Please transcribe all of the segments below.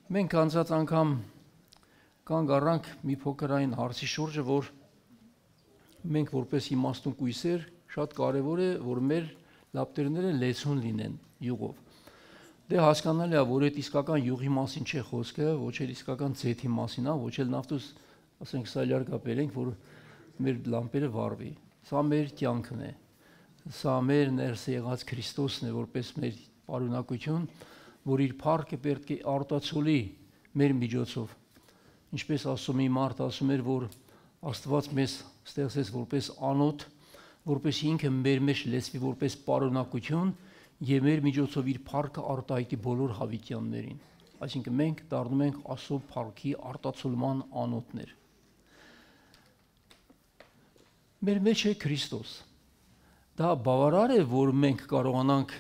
Մենք անցած անգամ կանգ առանք մի փոքրային հարցի շուրջը, որ մենք որպես իմաստուն կույսեր շատ կարևոր է, որ մեր լապտերները լեցուն լինեն յուղով։ Դե հասկանալի է, որ այդ իսկական յուղի մասին չէ խոսքը, ոչ էլ իսկական ձեթի մասին է, ոչ էլ նավթուս, ասենք, սալյարկա բերենք, որ մեր լամպերը վառվի։ Սա մեր կյանքն է։ Սա մեր ներս եղած Քրիստոսն է, որպես մեր պարունակություն, որ իր փառքը պետք է արտացոլի մեր միջոցով։ Ինչպես ասում մի մարդ ասում էր, որ Աստված մեզ ստեղծեց որպես անոթ, որպես ինքը մեր մեջ լեցվի որպես պարունակություն եւ մեր միջոցով իր փառքը արտահայտի բոլոր հավիտյաններին։ Այսինքն մենք դառնում ենք Աստծո փառքի արտացոլման անոթներ։ Մեր մեջ է Քրիստոս։ Դա բավարար է, որ մենք կարողանանք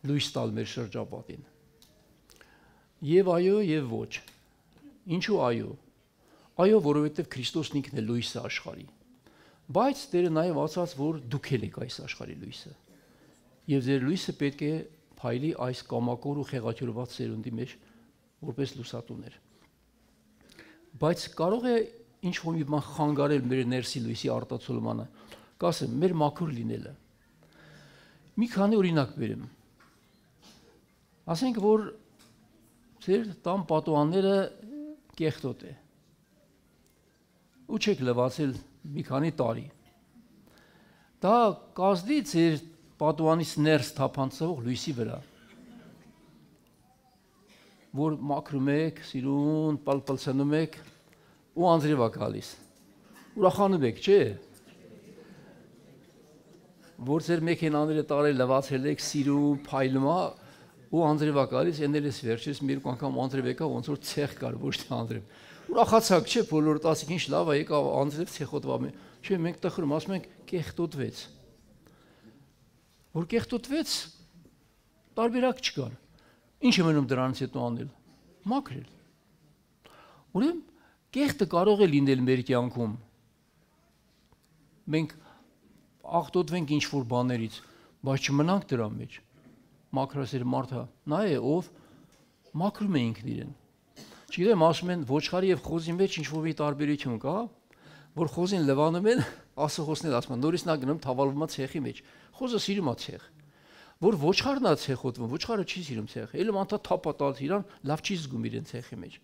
լույս տալ մեր շրջապատին։ Եվ այո, եւ ոչ։ Ինչու այո։ Այո, որովհետեւ Քրիստոսն ինքն է լույսը աշխարհի։ Բայց Տերը նաեւ ասաց, որ դուք եք այս աշխարհի լույսը։ Եվ ձեր լույսը պետք է փայլի այս կամակոր ու խեղաթյուրված սերունդի մեջ որպես լուսատուներ։ Բայց կարող է ինչ-որ մի բան խանգարել մեր ներսի լույսի արտացոլմանը։ Կասեմ, մեր մաքուր լինելը։ Մի քանի օրինակ բերեմ։ Ասենք, որ ձեր տան պատուհանները կեղտոտ է։ Ու չեք լվացել մի քանի տարի։ Դա կազդի ձեր պատուհանից ներս թափանցող լույսի վրա, որ մաքրում եք, սիրուն, պալպալցնում եք ու անձրև է գալիս։ Ուրախանում եք, չէ՞։ Որ ձեր մեքենաները տարել լվացել եք, սիրուն, փայլում է ու անձրև է գալիս, ենել ես վերջից մի երկու անգամ անձրև եկա, ոնց որ ցեխ կար, ոչ թե անձրև։ Ուրախացաք, չէ՞, բոլորը ասեք, ինչ լավ է, եկավ անձրև ցեխոտվա։ Չէ, մենք տխրում, ասում ենք կեղտոտվեց։ Որ կեղտոտվեց, տարբերակ չկար։ Ինչ է մնում դրանից հետո անել։ Մաքրել։ Ուրեմն կեղտը կարող է լինել մեր կյանքում։ Մենք աղտոտվենք ինչ-որ բաներից, բայց չմնանք դրա մեջ։ Մաքրասեր մարդը նա է, ով մաքրում է ինքն իրեն։ Չգիտեմ, ասում են ոչխարի եւ խոզի մեջ ինչ-որ մի տարբերություն կա, որ խոզին լվանում են, ասողոսներ ասում են, նորից նա գնում թավալվում է ցեխի մեջ։ Խոզը սիրում է ցեխ։ Որ ոչխարն է ցեխոտվում, ոչխարը չի սիրում ցեխ։ Էլի մանթա թափա տալ իրան, լավ չի զգում իրեն ցեխի մեջ։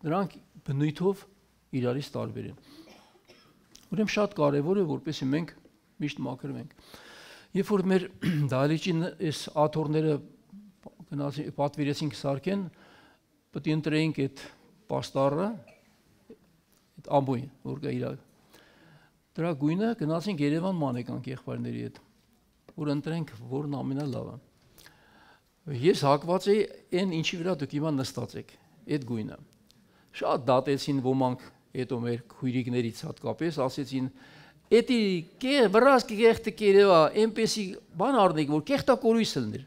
Նրանք բնույթով իրարից տարբեր են։ Ուրեմն շատ կարևոր է, որպեսզի մենք միշտ մաքրվենք։ Երբ որ մեր դահլիճի այս աթոռները գնացին պատվիրեցինք սարքեն, պետք է ընտրեինք այդ պաստառը, այդ ամբույն, որ կա իր։ Դրա գույնը գնացինք Երևան ման եկանք եղբայրների հետ, որ ընտրենք որն ամենալավը։ Ես հակված էի այն ինչի վրա դուք հիմա նստած եք, այդ գույնը։ Շատ դատեցին ոմանք հետո մեր քույրիկներից հատկապես, ասեցին Էդի վրազք կեղտը կերևա, այնպեսի բան առնենք, որ կեղտակորույս լներ։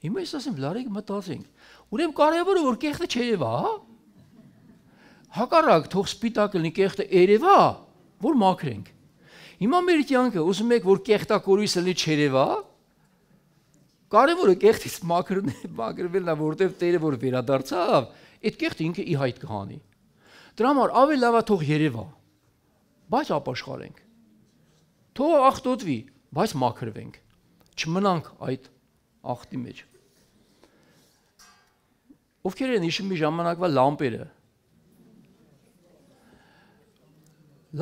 Հիմա ես ասեմ, լարեք մտածենք։ Ուրեմն կարևորը որ կեղտը չերևա, հա։ Հակառակ թող սպիտակ լինի կեղտը երևա, որ մաքրենք։ Հիմա մեր կյանքը ուզում եք որ կեղտակորույս լինի չերևա, կարևորը կեղտից մաքրվելն է, որովհետև Տերը որ վերադարձավ, այդ կեղտը ինքը ի հայտ կհանի։ Դրա համար ավելի լավ է թող երևա։ Բայց ապաշխարենք։ Թող աղտոտվի, բայց մաքրվենք։ Չմնանք այդ աղտի մեջ։ Ովքեր են հիշում մի ժամանակվա լամպերը։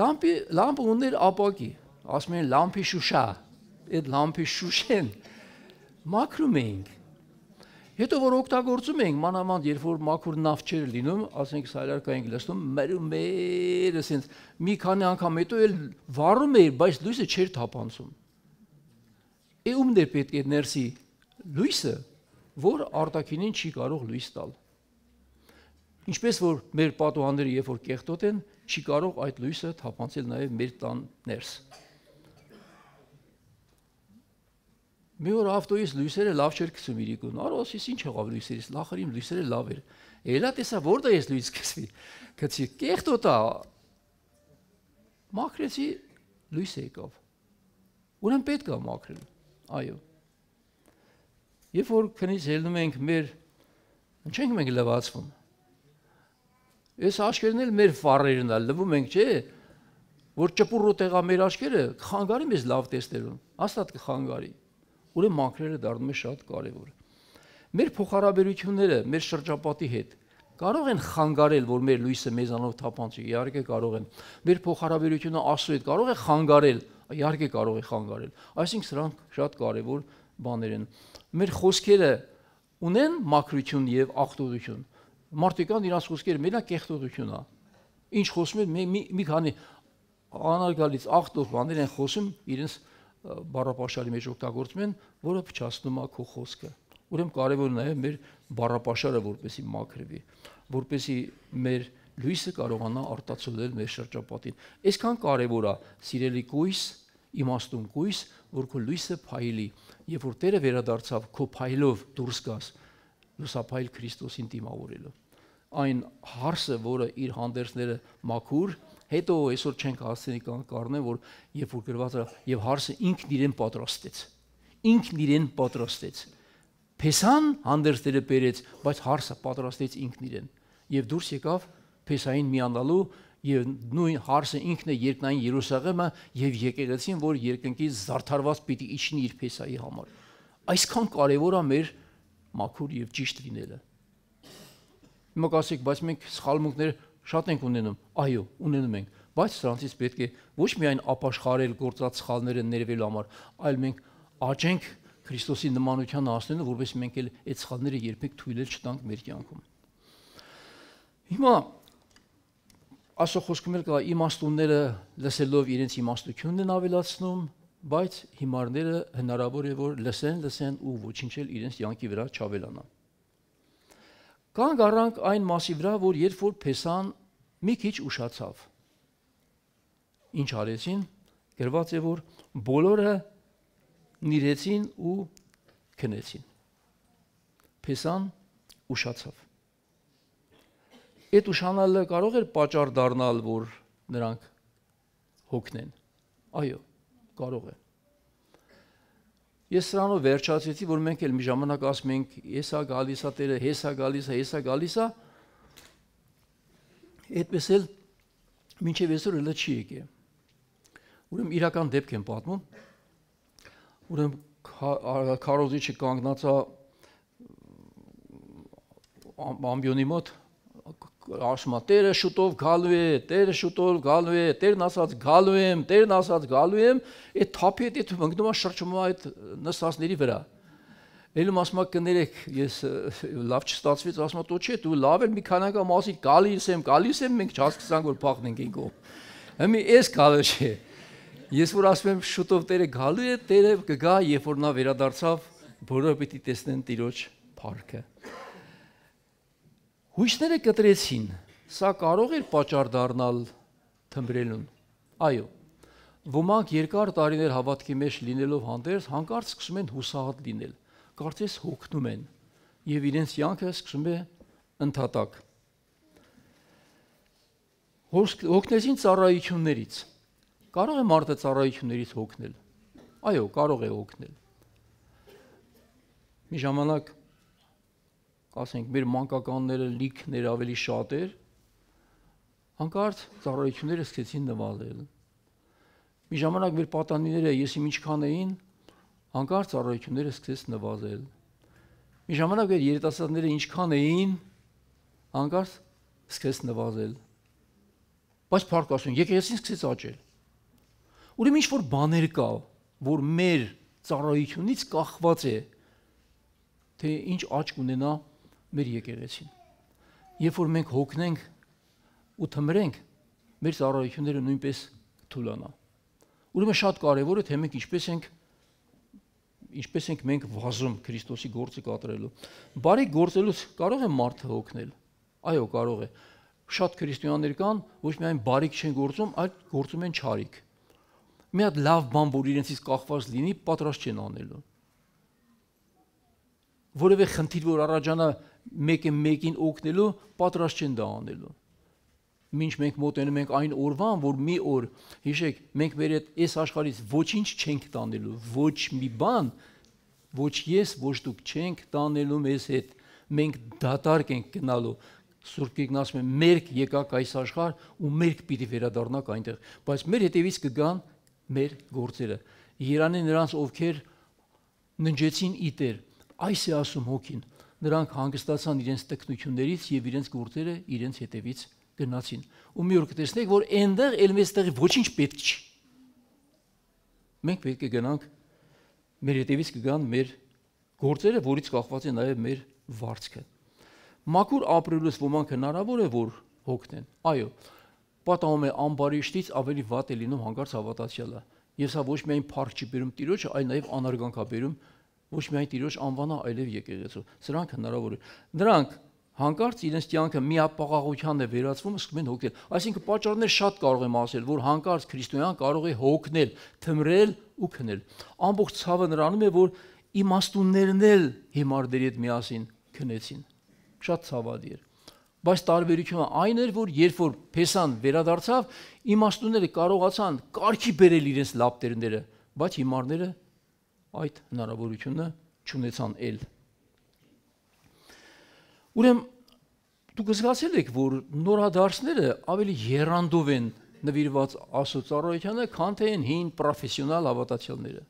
Լամպը ուներ ապակի, ասում են լամպի շուշա, այդ լամպի շուշեն մաքրում էինք։ Հետո որ օգտագործում էինք, մանավանդ երբ որ մաքուր նավ չէր լինում, ասենք սալարկա էինք լցնում, մեր ասենց մի քանի անգամ հետո էլ վառում էր, բայց լույսը չէր թափանցում։ Ումն էր պետք է ներսի լույսը, որ արտաքինին չի կարող լույս տալ։ Ինչպես որ մեր պատուհանները երբ որ կեղտոտ են, չի կարող այդ լույսը թափանցել նաև մեր տան ներս։ Մի օր ավտոյից լույսերը լավ չէր գցում իրիկուն։ Արոսից ինչ եղավ լույսերից, լախարիմ լույսերը լավ էր։ Էլա տեսա որտե ես լույս գցվի։ Գցի կեղտոտա։ Մաքրեցի լույս եկավ։ Ուրեմն պետք է մաքրել։ Այո։ Երբ որ քնից ելնում ենք մեր Չենք մենք լվացվում։ Այս աչքերն էլ մեր ֆարերն ալ լվում ենք, չէ՞։ Որ ճպուռու տեղա մեր աչքերը կխանգարի մեզ լավ տեսնելուն, հաստատ կխանգարի։ Ուրեմն մաքրելը դառնում է շատ կարևոր։ Մեր փոխհարաբերությունները մեր շրջապատի հետ կարող են խանգարել, որ մեր լույսը մեզանով թափանցի, իհարկե կարող են։ Մեր փոխհարաբերությունը Աստծո հետ կարող է խանգարել, իհարկե կարող է խանգարել։ Այսինքն սրանք շատ կարևոր բաներ են։ Մեր խոսքերը ունեն մաքրություն եւ աղտոտություն։ Մարդիկ կան իրաց խոսքերը մենակ կեղտոտություն է։ Ինչ խոսում են մի քանի անարգալից աղտոտ բաներ են խոսում, իրենց բառապաշարի մեջ օգտագործում են, որը փչացնում է քո խոսքը։ Ուրեմն կարևոր նաև մեր բառապաշարը որպեսի մաքրվի, որպեսի մեր լույսը կարողանա արտացոլել մեր շրջապատին։ Այսքան կարևոր է սիրելի կույս, իմաստուն կույս, որ քո լույսը փայլի, եւ որ Տերը վերադարձավ քո փայլով դուրս գաս լուսափայլ Քրիստոսին դիմավորելով։ Այն հարսը, որը իր հանդերձները մաքուր, հետո այսօր չենք հասցնի կառնեն, որ երբ որ գրված է եւ հարսը ինքն իրեն պատրաստեց։ Ինքն իրեն պատրաստեց։ Փեսան հանդերձները բերեց, բայց հարսը պատրաստեց ինքն իրեն։ Եվ դուրս եկավ Փեսային միանալու եւ նույն հարսը ինքն է երկնային Երուսաղեմը եւ եկեղեցին, որ երկնքից զարդարված պիտի իջնի իր Փեսայի համար։ Այսքան կարեւոր է մեր մաքուր եւ ճիշտ լինելը։ Հիմա կասեք, բայց մենք սխալմունքներ շատ ենք ունենում։ Այո, ունենում ենք, բայց սրանցից պետք է ոչ միայն ապաշխարել գործած սխալները ներվելու համար, այլ մենք աճենք Քրիստոսի նմանությանը հասնելու, որովհետեւ մենք էլ այդ սխալները երբեք թույլ չտանք մեր կյանքում։ Հիմա Աստծո խոսքում էլ կա իմաստունները լսելով իրենց իմաստությունն են ավելացնում, բայց հիմարները հնարավոր է որ լսեն ու ոչինչ էլ իրենց յանքի վրա չավելանա։ Կանգ առանք այն մասի վրա, որ երբ որ Փեսան մի քիչ ուշացավ, ինչ արեցին, գրված է որ բոլորը նիրեցին ու քնեցին։ Փեսան ուշացավ։ Այդ ուշանալը կարող էր պատճառ դառնալ, որ նրանք հոգնեն։ Այո, կարող է։ Ես սրանով վերջացեցի, որ մենք էլ մի ժամանակ ասում ենք, հեսա գալիս է Տերը, հեսա գալիս է։ Այդպես էլ մինչև այսօր էլ չի եկել։ Ուրեմն իրական դեպք եմ պատմում։ Ուրեմն քարոզիչը կանգնած է ամբիոնի մոտ, ասում է Տերը շուտով գալու է, Տերը շուտով գալու է, Տերն ասած գալու եմ, Տերն ասած գալու եմ, այդ թափի հետ ընկնում է շրջում է այդ նստածների վրա։ Ելում ասում է կներեք, ես լավ չստացվեց, ասում է դու չէ, դու լավ էլ մի քանակա մասի գալիս եմ, մենք չհասկացանք որ փախնենք ինքով։ Հիմա էս գալու չէ։ Ես որ ասում եմ շուտով Տերը գալու է, Տերը կգա, երբ որ նա վերադարձավ, բոլորը պիտի տեսնեն Տիրոջ փառքը։ Հույսները կտրեցին, սա կարող էր պատճառ դառնալ թմբրելուն։ Այո, ոմանք երկար տարիներ հավատքի մեջ լինելով հանդերձ հանկարծ սկսում են հուսահատ լինել, կարծես հոգնում են եւ իրենց յանքը սկսում է ընդհատակ։ Հոգնեցին ծառայություններից։ Կարող է մարդը ծառայություններից հոգնել։ Այո, կարող է հոգնել։ Մի ժամանակ ասենք մեր մանկականները լիքներ ավելի շատ էր, հանկարծ ծառայությունները սկսեցին նվազել։ Մի ժամանակ մեր պատանիները եսիմ ինչքան էին, հանկարծ ծառայությունները սկսեց նվազել։ Մի ժամանակ մեր երիտասարդները ինչքան էին, հանկարծ սկսեց նվազել։ Բայց փառք Աստծուն, եկեղեցին սկսեց աճել։ Ուրեմն ինչ-որ բաներ կա, որ մեր ծառայությունից կախված է, թե ինչ աճ կունենա մեր եկեղեցին։ Երբ որ մենք հոգնենք ու թմրենք, մեր ծառայությունները նույնպես թուլանա։ Ուրեմն շատ կարևոր է, թե մենք ինչպես ենք մենք վազում Քրիստոսի գործը կատարելու։ Բարիք գործելուց կարող է մարդը հոգնել։ Այո, կարող է։ Շատ քրիստոնյաներ կան, ոչ միայն բարիք չեն գործում, այլ գործում են չարիք։ Մի հատ լավ բան, որ իրենցից կախված լինի, պատրաստ չեն անելու։ Որևէ խնդիր, որ առաջանա մեկը մեկին օգնելու, պատրաստ չեն դա անելու։ Մինչ մենք մոտենում ենք այն օրվան, որ մի օր, հիշեք, մենք մեր այս աշխարհից ոչինչ չենք տանելու, ոչ մի բան, ոչ ես, ոչ դուք չենք տանելու մեզ հետ, մենք դատարկ ենք գնալու։ Սուրբ Գիրքն ասում է, մերկ եկաք այս աշխարհ ու մերկ պիտի վերադառնաք այնտեղ, բայց մեր հետևից կգան մեր գործերը։ Երանի նրանց, ովքեր ննջեցին իտեր, այս է ասում Հոգին, նրանք հանգստացան իրենց տկնություններից եւ իրենց գործերը իրենց հետևից գնացին։ Ու մի օր կտեսնեք, որ այնտեղ էլ մեստեղի ոչինչ պետք չի։ Մենք պետք է գնանք, մեր հետևից կգան մեր գործերը, որից կախված է նաեւ մեր վարձքը։ Մաքուր ապրելուց ոմանք հնարավոր է որ հոգնեն։ Այո, պատահում է ամբարիշտից ավելի վատ է լինում հանկարծ հավատացյալը։ Եվ սա ոչ միայն փառք չի բերում Տիրոջը, այլ նաև անարգանք է բերում ոչ միայն Տիրոջ անվանա, այլև եկեղեցու։ Սրանք հնարավոր է։ Նրանք հանկարծ իրենց կյանքը միապաղաղությանն է վերածվում, սկսում են հոգնել։ Այսինքն պատճառներ շատ կարող եմ ասել, որ հանկարծ քրիստոնյան կարող է հոգնել, թմրել ու քնել։ Ամբողջ ցավը նրանում է, որ իմաստուններն էլ հիմարների հետ միասին քնեցին։ Շատ ցավալի էր։ Բայց տարբերությունը այն էր, որ երբ որ Փեսան վերադարձավ, իմաստունները կարողացան կարգի բերել իրենց լապտերները, բայց հիմարները այդ հնարավորությունը չունեցան էլ։ Ուրեմն դուք զգացել եք, որ նորադարձները ավելի եռանդով են նվիրված Աստծո քան թե են հին պրոֆեսիոնալ հավատացյալները։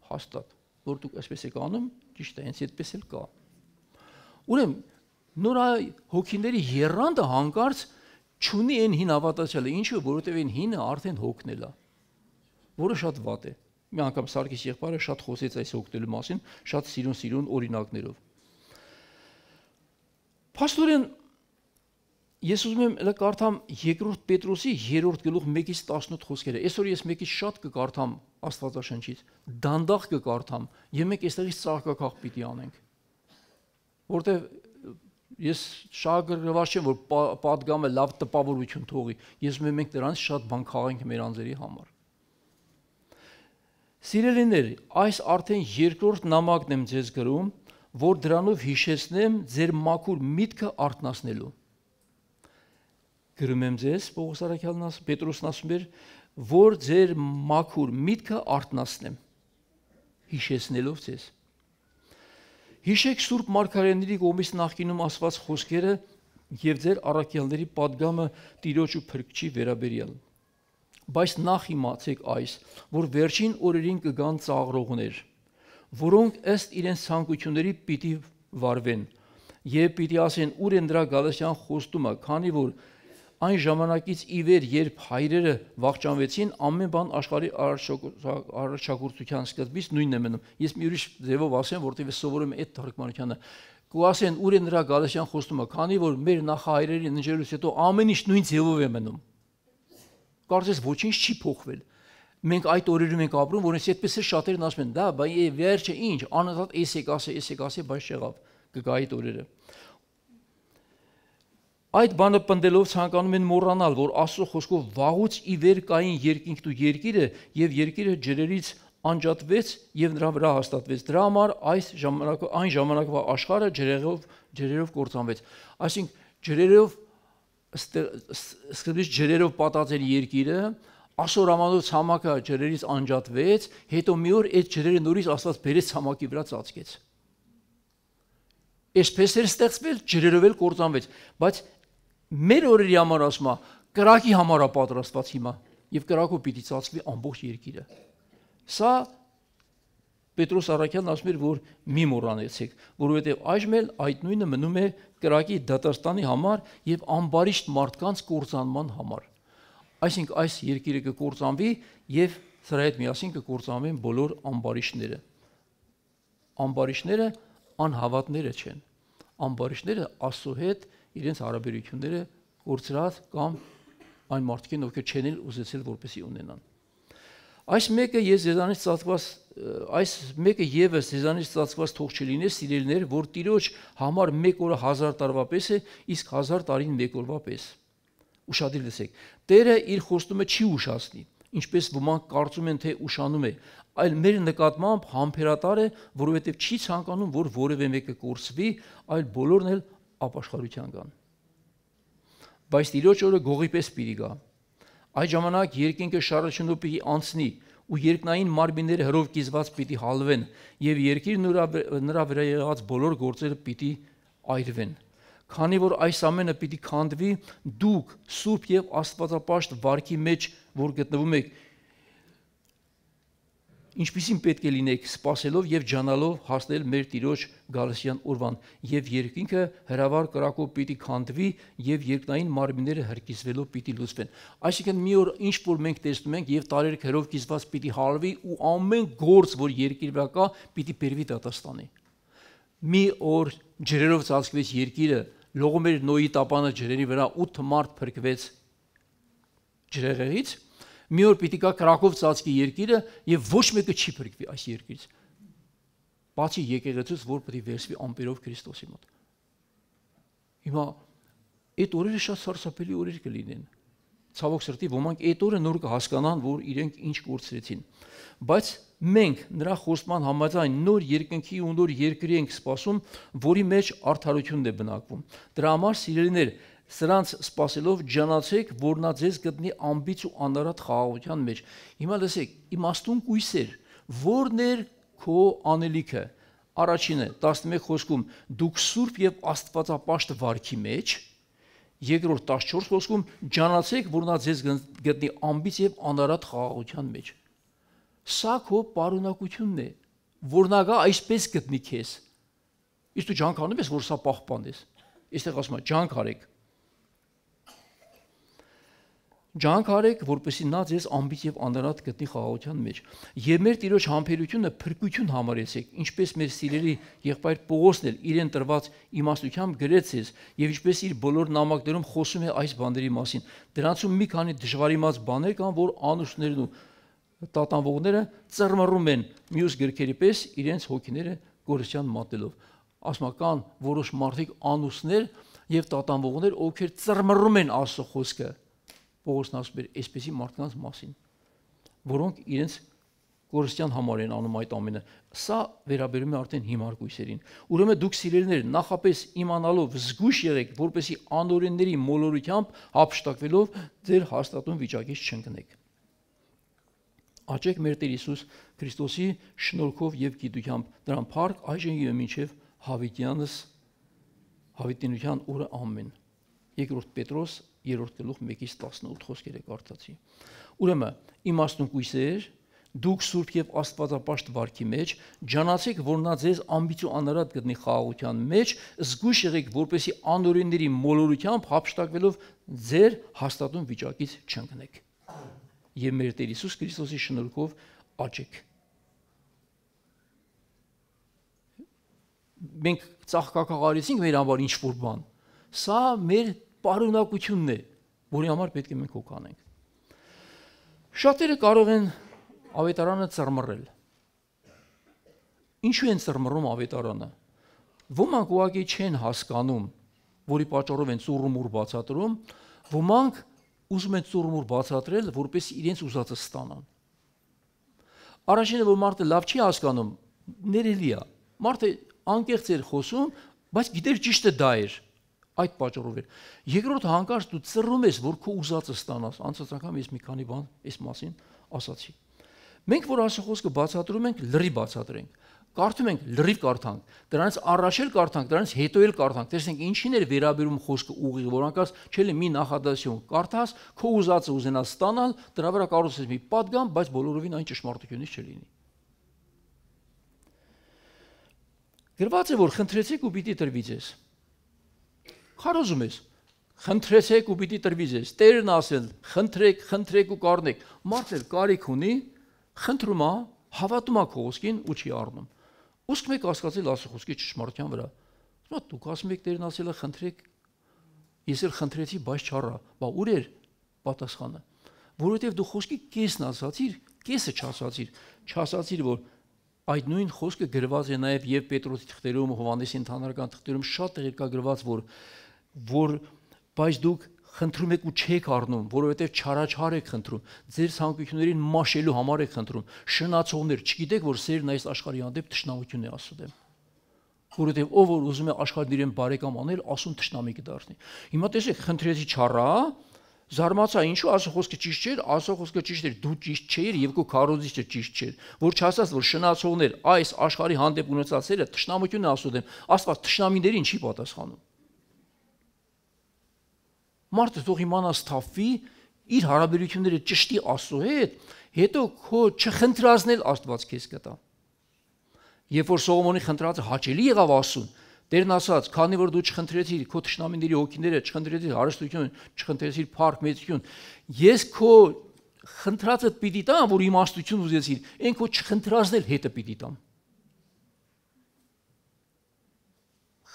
Հաստատ, որ դուք այսպես եք անում, ճիշտ է, հենց այդպես էլ կա։ Ուրեմն նորա հոգիների եռանդը հանկարծ չունի այն հին հավատացյալը, ինչու, որովհետև այն հինը արդեն հոգնել է, որը շատ վատ է։ Մի անգամ Սարգիս եղբայրը շատ խոսեց այս հոգնելու մասին, շատ սիրուն օրինակներով։ Փաստորեն ես ուզում եմ կարդամ 2 Պետրոսի 3-րդ գլուխ 1-ից 18 խոսքերը։ Այսօր ես մեկից շատ կկարդամ Աստվածաշնչից, դանդաղ կկարդամ, եւ մենք այստեղից ծաղկակախ պիտի անենք։ Որտեւ ես շահագրգռված չեմ, որ պատգամը լավ տպավորություն թողի։ Ես ուզում եմ մենք դրանից շատ բան քաղենք մեր անձերի համար։ Սիրելիներ, այս արդեն 2-րդ նամակն եմ ձեզ գրում, որ դրանով հիշեցնեմ ձեր մաքուր միտքը արթնացնելու։ Գրում եմ ձեզ, Պողոս առաքյալն Պետրոսն ասում էր, որ ձեր մաքուր միտքը արթնացնեմ, հիշեցնելով ձեզ։ Հիշեք Սուրբ Մարգարեների կողմից նախկինում ասված խոսքերը եւ ձեր առաքյալների պատգամը Տիրոջ ու Փրկչի վերաբերյալ։ Բայց նախ իմացեք այս, որ վերջին օրերին կգան ծաղրողներ, որոնք ըստ իրենց ցանկությունների պիտի վարվեն եւ պիտի ասեն ուր են դրա գալստյան խոստումը, քանի որ այն ժամանակից ի վեր, երբ հայրերը վախճանվեցին, ամեն բան աշխարհի արարչագործության սկզբից նույնն է մնում։ Ես մի ուրիշ ձևով ասեմ, որտեղ ես սովորում եմ այդ թարգմանությունը։ Կասեն ուր են դրա գալստյան խոստումը, քանի որ մեր նախահայրերի ննջելուց հետո ամեն ինչ նույն ձևով է մնում։ Կարծես ոչինչ չի փոխվել։ Մենք այդ օրերում ենք ապրում, որոնց այդպես է շատերն ասում են, դա բայ վերջը ինչ, անընդհատ էսեք ասի, բայց չեղավ, կգա այդ օրերը։ Այդ բանը պնդելով ցանկանում են մոռանալ, որ Աստծո խոսքով վաղուց ի վեր կային երկինքն ու երկիրը, եւ երկիրը ջրերից անջատվեց եւ նրա վրա հաստատվեց։ Դրա համար այն ժամանակվա աշխարհը ջրերով կործանվեց։ Այսինքն ջրերով սկզբից ջրերով պատած էր երկիրը, Ասորամանոց ցամաքը ջրերից անջատվեց, հետո մի օր այդ ջրերը նորից Աստված բերեց ցամաքի վրա ծածկեց։ Այսպես էր ստեղծվել, ջրերով էլ կործանվեց, բայց մեր օրերի համար ասում է, կրակի համար է պատրաստված հիմա, եւ կրակով պիտի ծածկվի ամբողջ երկիրը։ Սա Պետրոս առաքյալն ասում էր, որ մի մոռանեցեք, որովհետև այժմ էլ այդ նույնը մնում է կրակի դատաստանի համար եւ ամբարիշտ մարդկանց կործանման համար։ Այսինքն այս երկիրը կկործանվի եւ սրա հետ միասին կկործանվեն բոլոր ամբարիշտները։ Ամբարիշտները անհավատները չեն։ Ամբարիշտները Աստծո հետ իրենց հարաբերությունները կորցրած կամ այն մարդիկ են, ովքեր չեն ուզեցել որպեսի ունենան։ Այս մեկը եւս ձեզանից ծածկված թող չլինի, սիրելիներ, որ Տիրոջ համար 1 օրը 1000 տարվա պես է, իսկ 1000 տարին 1 օրվա պես։ Ուշադիր լսեք։ Տերը իր խոստումը չի ուշացնի, ինչպես ոմանք կարծում են, թե ուշանում է, այլ մեր նկատմամբ համբերատար է, որովհետև չի ցանկանում, որ որևէ մեկը կորսվի, այլ բոլորն էլ ապաշխարության գան։ Բայց Տիրոջ օրը գողի պես պիտի գա։ Այդ ժամանակ երկինքը շարժությունով պիտի անցնի, ու երկնային մարմինները հրով կիզված պիտի հալվեն, եւ երկիրը նրա վրա եղած բոլոր գործերը պիտի այրվեն։ Քանի որ այս ամենը պիտի քանդվի, դուք սուրբ եւ աստվածապաշտ վարքի մեջ, որ գտնվում եք, ինչպիսին պետք է լինեք, սпасելով եւ ջանալով հասնել մեր Տիրոջ գալսյան օրվան, եւ երկինքը հրավար կրակով պիտի քանդվի եւ երկնային մարմինները հրկիզվելով պիտի լուծվեն։ Այսինքն մի օր ինչ որ մենք տեսնում ենք եւ տարերք հերով կիզված պիտի հալվի ու ամեն գործ, որ երկիր վրա կա, պիտի բերվի դատաստանի։ Մի օր ջրերով ծածկվեց երկիրը, լողում էր Նոյի տապանը ջրերի վրա 8 մարդ փրկվեց ջրեղեղից։ Մի օր պիտի գա կրակով ծածկի երկիրը եւ ոչ մեկը չի փրկվի այս երկրից։ Բացի եկեղեցուց, որ պետք է վերցվի ամպերով Քրիստոսի մոտ։ Հիմա այդ օրերը շատ սարսափելի օրեր կլինեն։ Ցավոք սրտի ոմանք այդ օրը նոր կհասկանան, որ իրենք ինչ կորցրեցին։ Բայց մենք նրա խոստման համաձայն նոր երկնքի ու նոր երկրի ենք սպասում, որի մեջ արդարությունն է բնակվում։ Դրա համար սիրելիներ, սրանց սпасելով ջանացեք, որ նա ձեզ գտնի ամբից ու անարատ խաղաղության մեջ։ Հիմա լսեք, իմաստուն կույսեր, որն էր քո անելիքը։ Առաջինը 11 խոսքում դուք սուրբ եւ աստվածապաշտ վարքի մեջ, երկրորդ 14 խոսքում ջանացեք, որ նա ձեզ գտնի ամբից եւ անարատ խաղաղության մեջ։ Սա քո պարունակությունն է, որ նա գա այսպես գտնի քեզ։ Իսկ դու ջանք անում ես, որ սա պահպանես։ Այստեղ ասում է ջանք արեք։ Ջանք արեք, որպեսզի նա ձեզ ամբից եւ անարատ գտնի խաղաղության մեջ։ Եվ մեր Տիրոջ համբերությունը փրկություն համարեցեք, ինչպես մեր սիրելի եղբայր Պողոսն էլ իրեն տրված իմաստությամբ գրեց ես, եւ ինչպես իր բոլոր նամակներում խոսում է այս բաների մասին։ Դրանցում մի քանի դժվարիմաց բաներ կան, որ անուսներն ու տատանվողները ծռմռում են մյուս գրքերի պես իրենց հոգիները կորստյան մատնելով։ Ասմական որոշ մարդիկ անուսներ եւ տատանվողներ, ովքեր ծռմռում են Աստծո խոսքը։ Պողոսն ասում է այսպեսի մարդկանց մասին, որոնք իրենց կորստյան համար են անում այդ ամենը։ Սա վերաբերում է արդեն հիմար կույսերին։ Ուրեմն դուք սիրելիներ, նախապես իմանալով զգույշ եղեք, որպեսզի անօրենների մոլորությամբ հափշտակվելով ձեր հաստատուն վիճակից չընկնեք։ Աճեք մեր Տեր Հիսուս Քրիստոսի շնորհքով եւ գիտությամբ, դրան փառք այժմ եւ մինչեւ հավիտենության օրը ամեն։ Երկրորդ Պետրոս 3:1-18 խոսքերը կարդացի։ Ուրեմն իմաստուն կույսեր, դուք սուրբ եւ աստվածապաշտ վարքի մեջ, ջանացեք, որ նա ձեզ ամբից ու անարատ գտնի խաղաղության մեջ, զգույշ եղեք, որպեսզի անօրենների մոլորությամբ հափշտակվելով ձեր հաստատուն վիճակից չընկնեք։ Եվ մեր Տեր Հիսուս Քրիստոսի շնորհքով աճեք։ Մենք ծաղկակաղարեցինք մեր համար ինչ-որ բան։ Սա մեր պարունակությունն է, որի համար պետք է մենք հոգանենք։ Շատերը կարող են ավետարանը ծռմռել։ Ինչու են ծռմռում ավետարանը։ Ոմանք ուղղակի չեն հասկանում, որի պատճառով են ծուռումուռ բացատրում, ոմանք ուզում են ծուռումուռ բացատրել, որպես իրենց ուզածը ստանան։ Առաջինը, որ մարդը լավ չի հասկանում, ներելի է։ Մարդը անկեղծ էր խոսում, բայց գիտեր ճիշտը դա էր։ Այդ պատճառով էր։ Երկրորդ հանկարծ դու ծռում ես, որ քո ուզածը ստանաս։ Անցած անգամ ես մի քանի բան այս մասին ասացի։ Մենք որ Աստծո խոսքը բացատրում ենք, լրիվ բացատրենք։ Կարդում ենք, լրիվ կարդանք։ Դրանից առաջ էլ կարդանք, դրանից հետո էլ կարդանք։ Տեսնենք ինչին էր վերաբերում խոսքը ուղիղ, որ անկած չէ՞ մի նախադասություն կարդաս, քո ուզածը ուզենաս ստանալ, դրա վրա կարողացես մի պատգամ, բայց բոլորովին այն ճշմարտությունից չլինի։ Գրված է, որ խնդրեցեք ու պիտի տրվի ձեզ։ Քարոզում ես, խնդրեցեք ու պիտի տրվի ձեզ։ Տերն ասել, խնդրեք, խնդրեք ու կառնեք։ Մարդը կարիք ունի, խնդրում է, հավատում է քո խոսքին ու չի առնում։ Ոսկ մեկ հասկացել Աստծո խոսքի ճշմարտության վրա։ Ասում է դուք ասում եք Տերն ասել է խնդրեք։ Ես էլ խնդրեցի, բայց չառա։ Բա ուր էր պատասխանը։ Որովհետև դու խոսքի կեսն ասացիր, կեսը չասացիր, չասացիր, որ այդ նույն խոսքը գրված է նաև եւ Պետրոսի թղթերում, Հովհաննեսի ընդհանրական թղթերում շատ տեղեր կա գրված, որ բայց դուք խնդրում եք ու չեք առնում, որովհետև չարաչար եք խնդրում, ձեր ցանկություններին մաշելու համար եք խնդրում, շնացողներ, չգիտեք, որ սերն այս աշխարհի հանդեպ թշնամություն է Աստծո։ Որովհետև ով որ ուզում է աշխարհին իրեն բարեկամ անել, ասում թշնամի կդառնի։ Հիմա տեսեք, խնդրեցի չառա, Զարմացա, ինչու Աստծո խոսքը ճիշտ չէր, Աստծո խոսքը ճիշտ էր, դու ճիշտ չէիր եւ քո քարոզիչը ճիշտ չէր, որ չասած, որ շնացողներ այս աշխարհի հանդեպ ունեցած սերը թշնամություն է Աստծո դեմ, Աստված թշնամիներին չի պատասխանում։ Մարդը թող իմանա սթափվի իր հարաբերությունները ճշտի Աստծո հետ, հետո քո չխնդրածնել Աստված քեզ կտա։ Երբ որ Սողոմոնի խնդրածը հաճելի եղավ Աստծուն, Տերն ասաց, քանի որ դու չխնդրեցիր քո թշնամիների հոգիները, չխնդրեցիր հարստություն, չխնդրեցիր փառք, մեծություն, ես քո խնդրածդ պիտի տամ, որ իմաստություն ուզեցիր, այն քո չխնդրածնել հետը պիտի տամ։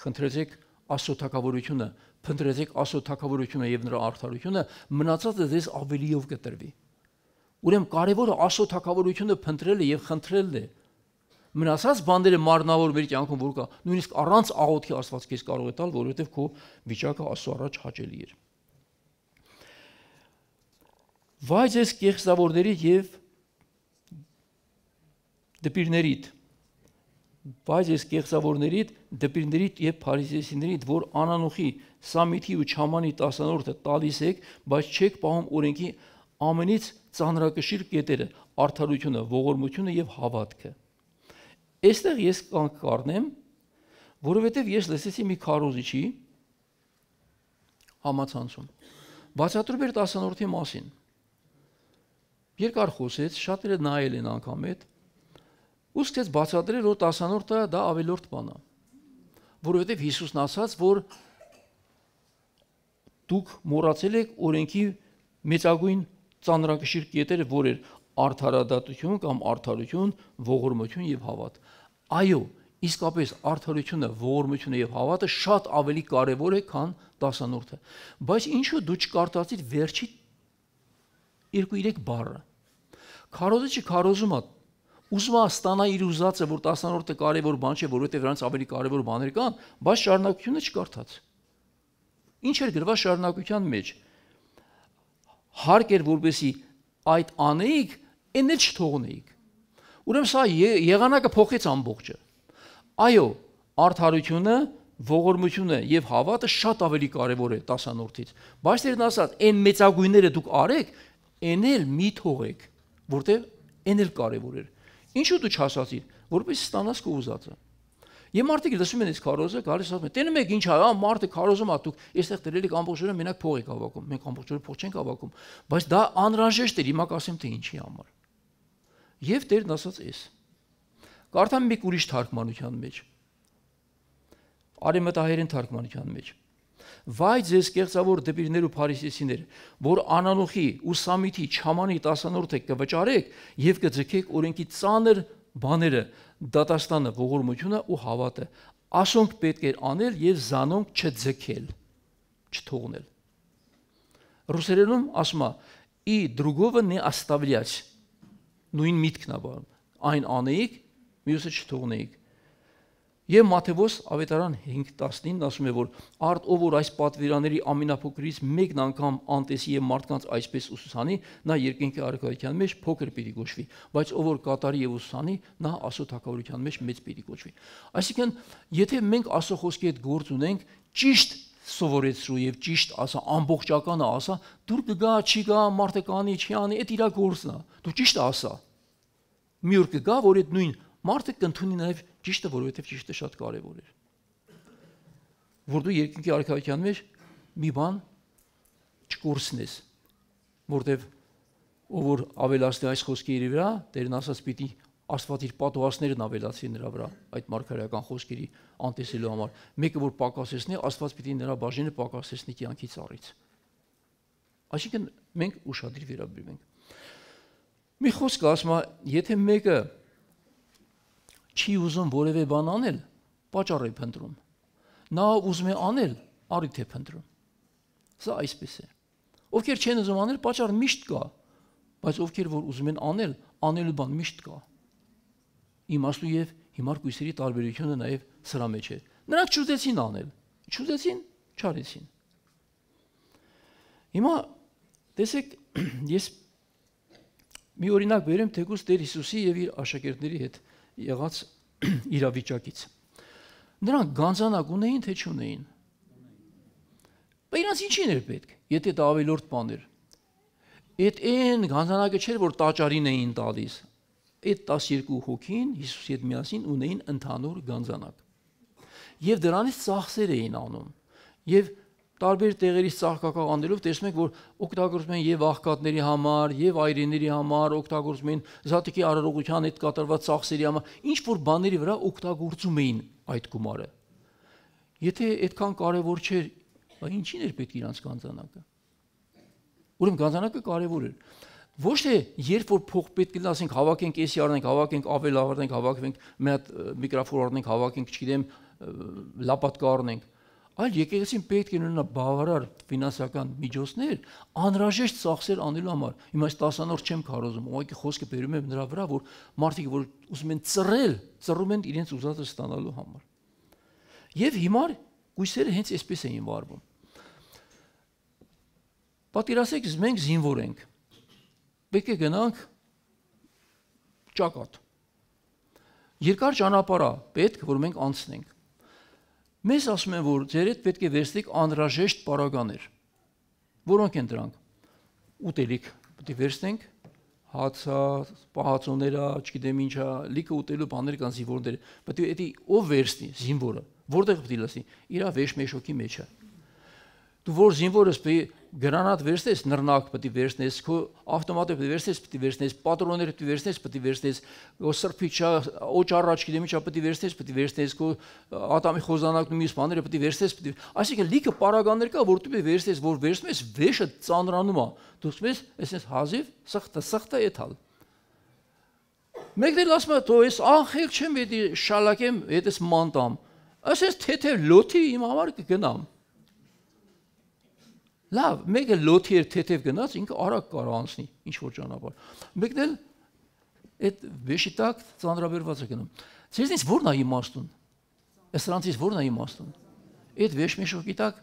Խնդրեցեք Աստծո թագավորությունը, փնտրեցեք Աստծո թագավորությունը եւ նրա արդարությունը, մնացածը ձեզ ավելիով կտրվի։ Ուրեմն կարևորը Աստծո թագավորությունը փնտրելը եւ խնդրելն է։ Մնացած բաները մարմնավոր մեր կյանքում որ կա, նույնիսկ առանց աղոթքի Աստված քեզ կարող է տալ, որովհետև քո վիճակը Աստծո առաջ հաճելի էր։ Վայ ձեզ կեղծավորների եւ դպիրներիդ, վայ ձեզ կեղծավորներիդ, դպիրներիդ եւ փարիսեցիներիդ, որ անանուխի, սամիթի ու չամանի 10-րդը տալիս եք, բայց չեք պահում օրենքի ամենից ծանրակշիռ կետերը, արդարությունը, ողորմությունը եւ հավատքը։ Այստեղ ես կանգ կառնեմ, որովհետև ես լսեցի մի քարոզիչի համացանցում։ Բացատրում էր 10-րդի մասին։ Երկար խոսեց, շատերը նայել են անգամ այդ, ու սկսեց բացատրել, որ 10-րդը դա ավելորդ բան է։ Որովհետև Հիսուսն ասաց, որ դուք մոռացել եք օրենքի մեծագույն ծանրակշիռ կետերը, որ էր արդարադատություն կամ արդարություն, ողորմություն եւ հավատ։ Այո, իսկապես արդարությունը, ողորմությունը եւ հավատը շատ ավելի կարեւոր է, քան 10-րդը։ Բայց ինչու դու չկարդացիր վերջի 2-3 բառը։ Քարոզիչը քարոզում է, ուզում է ստանա իր ուզածը, որ 10-րդը կարեւոր բան չէ, որովհետեւ նրանց ավելի կարեւոր բաներ կան, բայց շարունակությունը չկարդաց։ Ինչ էր գրված շարունակության մեջ։ Հարկ էր, որպեսի այդ անեիք, այն էլ չթողնեիք։ Ուրեմն սա եղանակը փոխեց ամբողջը։ Այո, արդարությունը, ողորմությունը եւ հավատը շատ ավելի կարեւոր է 10-րդից։ Բայց դերն ասած, այն մեծագույնները դուք արեք, այն էլ մի թողեք, որտեղ այն էլ կարեւոր էր։ Ինչու դու չասացիր, որպես ստանաս քո ուզածը։ Եվ մարդիկ լսում են այս քարոզը, գալիս ասում են, տենում եք ինչ ա, մարդը քարոզում ա, դուք այստեղ դրել եք ամբողջ օրը մենակ փող եք հավաքում, մենք ամբողջ օրը փող չենք հավաքում, բայց դա անհրաժեշտ էր, հիմա կասեմ թե ինչի համար։ Եվ Տերն ասաց էս։ Կարդամ մի ուրիշ թարգմանության մեջ։ Արեմտահայերեն թարգմանության մեջ։ Վայ ձեզ կեղծավոր դպիրներ ու փարիսեցիներ, որ անանուխի ու սամիթի չամանի 10-րդը կվճարեք եւ կձգեք օրենքի ծանր բաները, դատաստանը, ողորմությունը ու հավատը, ասոնք պետք էր անել եւ զանոնք չձգել, չթողնել։ Ռուսերենում ասում է՝ «И другого не оставлять», նույն միտքն է բառը, այն անեիք, մյուսը չթողնեիք։ Եվ Մատթեոս ավետարան 5:19 ասում է, որ արդ ով որ այս պատվիրանների ամենափոքրից մեկն անգամ անտեսի եւ մարդկանց այսպես ուսուցանի, նա երկինքի արքայության մեջ փոքր պիտի կոչվի, բայց ով որ կատարի եւ ուսուցանի, նա Աստծո թագավորության մեջ մեծ պիտի կոչվի։ Այսինքն, եթե մենք Աստծո խոսքի հետ գործ ունենք, ճիշտ սովորեցրու եւ ճիշտ ասա, ամբողջականը ասա, դուր կգա, չի գա, մարդը կանի, չի անի, այդ իր գործն է։ Դու ճիշտ ասա։ Մի օր կգա, որ այդ նույն մարդը կընդունի նաեւ ճիշտը, որովհետև ճիշտը շատ կարևոր էր։ Որ դու երկինքի արքայության մեջ մի բան չկորցնես, որտեվ ով որ ավելացնի այս խոսքերի վրա, Տերն ասաց պիտի Աստված իր պատվաստներն ավելացի նրա վրա, այդ մարգարեական խոսքերի անտեսելու համար։ Մեկը որ պակասեցնի, Աստված պիտի նրա բաժինը պակասեցնի կյանքի ծառից։ Այսինքն մենք ուշադիր վերաբերվենք։ Մի խոսք ասում է, եթե մեկը չի ուզում որևէ բան անել, պատճառ է փնտրում։ Նա ուզում է անել, առիթ է փնտրում։ Սա այսպես է։ Ովքեր չեն ուզում անել, պատճառ միշտ կա, բայց ովքեր որ ուզում են անել, անելու բան միշտ կա։ Իմաստու եւ հիմար կույսերի տարբերությունը նաեւ սրա մեջ է։ Նրանք չուզեցին անել, չուզեցին, չարեցին։ Հիմա տեսեք, ես մի օրինակ բերեմ թեկուզ Տեր Հիսուսի եւ իր աշակերտների հետ եղած իրավիճակից։ Նրանք գանձանակ ունեին, թե չունեին։ Բայց իրանց ինչին էր պետք, եթե դա ավելորդ բան էր։ Այդ այն գանձանակը չէր, որ տաճարին էին տալիս։ Այդ 12 հոգին Հիսուսի հետ միասին ունեին ընդհանուր գանձանակ։ Եվ դրանից ծախսեր էին անում։ Եվ տարբեր տեղերից ծաղկակաղ անելով տեսնում եք, որ օգտագործում են եւ աղքատների համար, եւ այրիների համար, օգտագործում են զատիկի արարողության հետ կատարված ծախսերի համար, ինչ որ բաների վրա օգտագործում էին այդ գումարը։ Եթե այդքան կարևոր չէր, ինչին էր պետք իրանց գանձանակը։ Ուրեմն գանձանակը կարևոր էր։ Ոչ թե երբ որ փող պետք է ասենք հավաքենք էսի առնենք, հավաքենք ավել առնենք, հավաքենք մի հատ միկրոֆոն առնենք, հավաքենք, չգիտեմ, լապատկա առնենք, այլ եկեղեցին պետք է ունենա բավարար ֆինանսական միջոցներ անհրաժեշտ ծախսեր անելու համար։ Հիմա այս 10-անորդ չեմ քարոզում, ուղղակի խոսքը բերում եմ նրա վրա, որ մարդիկ որ ուզում են ծռում են իրենց ուզածը ստանալու համար։ Եվ հիմար գույսերը հենց այսպես էին վարվում։ Պատկերացրեք, մենք զինվոր ենք։ Պետք է գնանք ճակատ։ Երկար ճանապարհ է պետք, որ մենք անցնենք։ Մեզ ասում են, որ ձեր հետ պետք է վերցնեք անհրաժեշտ պարագաներ։ Որոնք են դրանք։ Ուտելիք պետք է վերցնենք, հացա, պահածոները, չգիտեմ ինչա, լիքը ուտելու բաներ կան զինվորները։ Պետք է դա ով վերցնի զինվորը, որտեղ պետք է լսի։ Իրա վեշ մեշոքի մեջ է։ Դու որ զինվորս գրանատ վերցնես, նռնակ պետք է վերցնես, քո ավտոմատը պետք է վերցնես, պետք է վերցնես, պատրոնները պետք է վերցնես, պետք է վերցնես, քո սրբիչա, օճառաջ գիտեմ ինչա պետք է վերցնես, քո ատամի խոզանակն ու մյուս բաները պետք է վերցնես, այսինքն լիքը պարագաներ կա, որ դու պետք է վերցնես, որ վերցնում ես, վեշը ծանրանում է։ Դու ասում ես, այսպես հազիվ, սխտը էթալ։ Մեկն էլ ասում է, «Թո էս անխել չեմ, էդի շալակեմ, հետս մանտամ»։ Ասես թեթև լոթի իմ համար կգնամ։ Լավ, մեկը լոթի էր թեթև գնաց, ինքը արագ կարող անցնի, ինչ որ ճանապարհ։ Մեկն էլ այդ վեշի տակ ծանրաբերված է գնում։ Ձեզնից ո՞րն է իմաստուն։ Այս սրանցից ո՞րն է իմաստուն։ Այդ վեշմեշոկի տակ։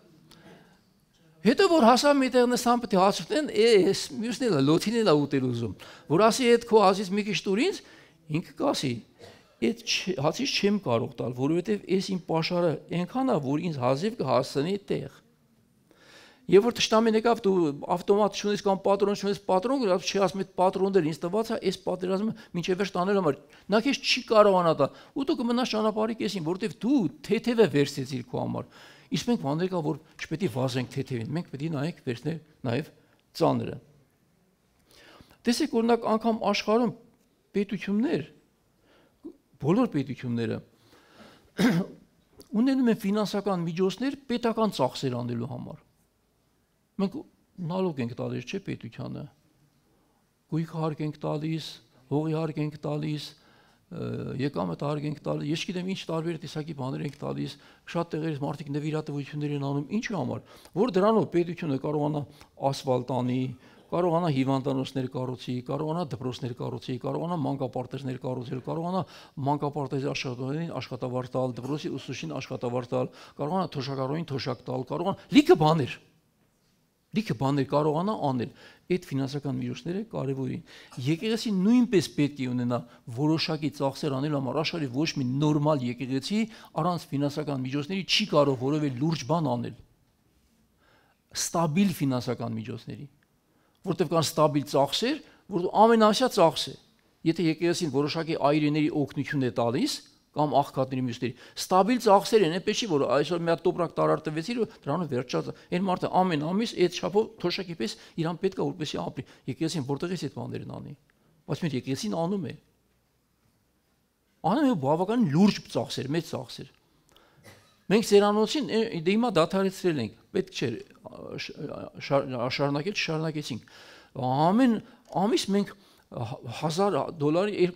Հետո որ հասա միտեղ նստան պետք է հացուտեն, էս մյուսն էլ լոթին էլ ուտել ուզում։ Որ ասի այդ քո հացից մի քիչ տուր ինձ, ինքը կասի, այդ հացից չեմ կարող տալ, որովհետև այս իմ պաշարը այնքան է, որ ինձ հազիվ կհասցնի տեղ։ Եվ որ թշնամին եկավ դու ավտոմատ չունես կամ պատրոն գրած չի ասում այդ պատրոններ ինձ տված է այս պատերազմը մինչև վերջ տանել համար նա քեզ չի կարողանա տա ու դու կմնաս ճանապարհի կեսին որովհետև դու թեթև է վերցեցիր քո համար իսկ մենք բաներ կա որ չպետք է վազենք թեթևին մենք պետք է նայենք վերցնել նաև ծանրը տեսեք օրինակ անգամ աշխարհում պետություններ բոլոր պետությունները ունենում են ֆինանսական միջոցներ պետական ծախսեր անելու համար մենք նալոգ ենք տալիս, չէ՞ պետությանը։ Գույք հարկ ենք տալիս, հողի հարկ ենք տալիս, եկամուտ հարկ ենք տալիս, ես գիտեմ ինչ տարբեր տեսակի բաներ ենք տալիս, շատ տեղերից մարդիկ նվիրատվություններ են անում, ինչի համար, որ դրանով պետությունը կարողանա ասֆալտ անի, կարողանա հիվանդանոցներ կառուցի, կարողանա դպրոցներ կառուցի, կարողանա մանկապարտեզներ կառուցել, կարողանա մանկապարտեզի աշխատողներին աշխատավարձ տալ, դպրոցի ուսուցչին աշխատավարձ տալ, կարողանա թոշակառուին թոշակ տալ, կարողանա լիքը բաներ կարողանա անել, այդ ֆինանսական միջոցները կարևոր են։ Եկեղեցին նույնպես պետք է ունենա որոշակի ծախսեր անելու համար, աշխարհի ոչ մի նորմալ եկեղեցի առանց ֆինանսական միջոցների չի կարող որևէ լուրջ բան անել։ Ստաբիլ ֆինանսական միջոցների, որտեղ կան ստաբիլ ծախսեր, որ ամենամսյա ծախս է։ Եթե եկեղեցին որոշակի այրիների օգնություն է տալիս, կամ աղքատների մյուսների ստաբիլ ծախսեր են, այնպես չի որ այսօր մի հատ տոպրակ տարար տվեցիր ու դրանով վերջացա։ Այն մարդը ամեն ամիս այդ չափով թոշակի պես իրան պետք է որպեսի ապրի։ Եկեղեցին որտեղից այդ բաներն անի։ Բայց մենք եկեղեցին անում է։ Անում է բավական լուրջ ծախսեր, մեծ ծախսեր։ Մենք ծերանոցին հիմա դադարեցրել ենք, պետք չէր շարունակեցինք։ Ամեն ամիս մենք $1000, $1500,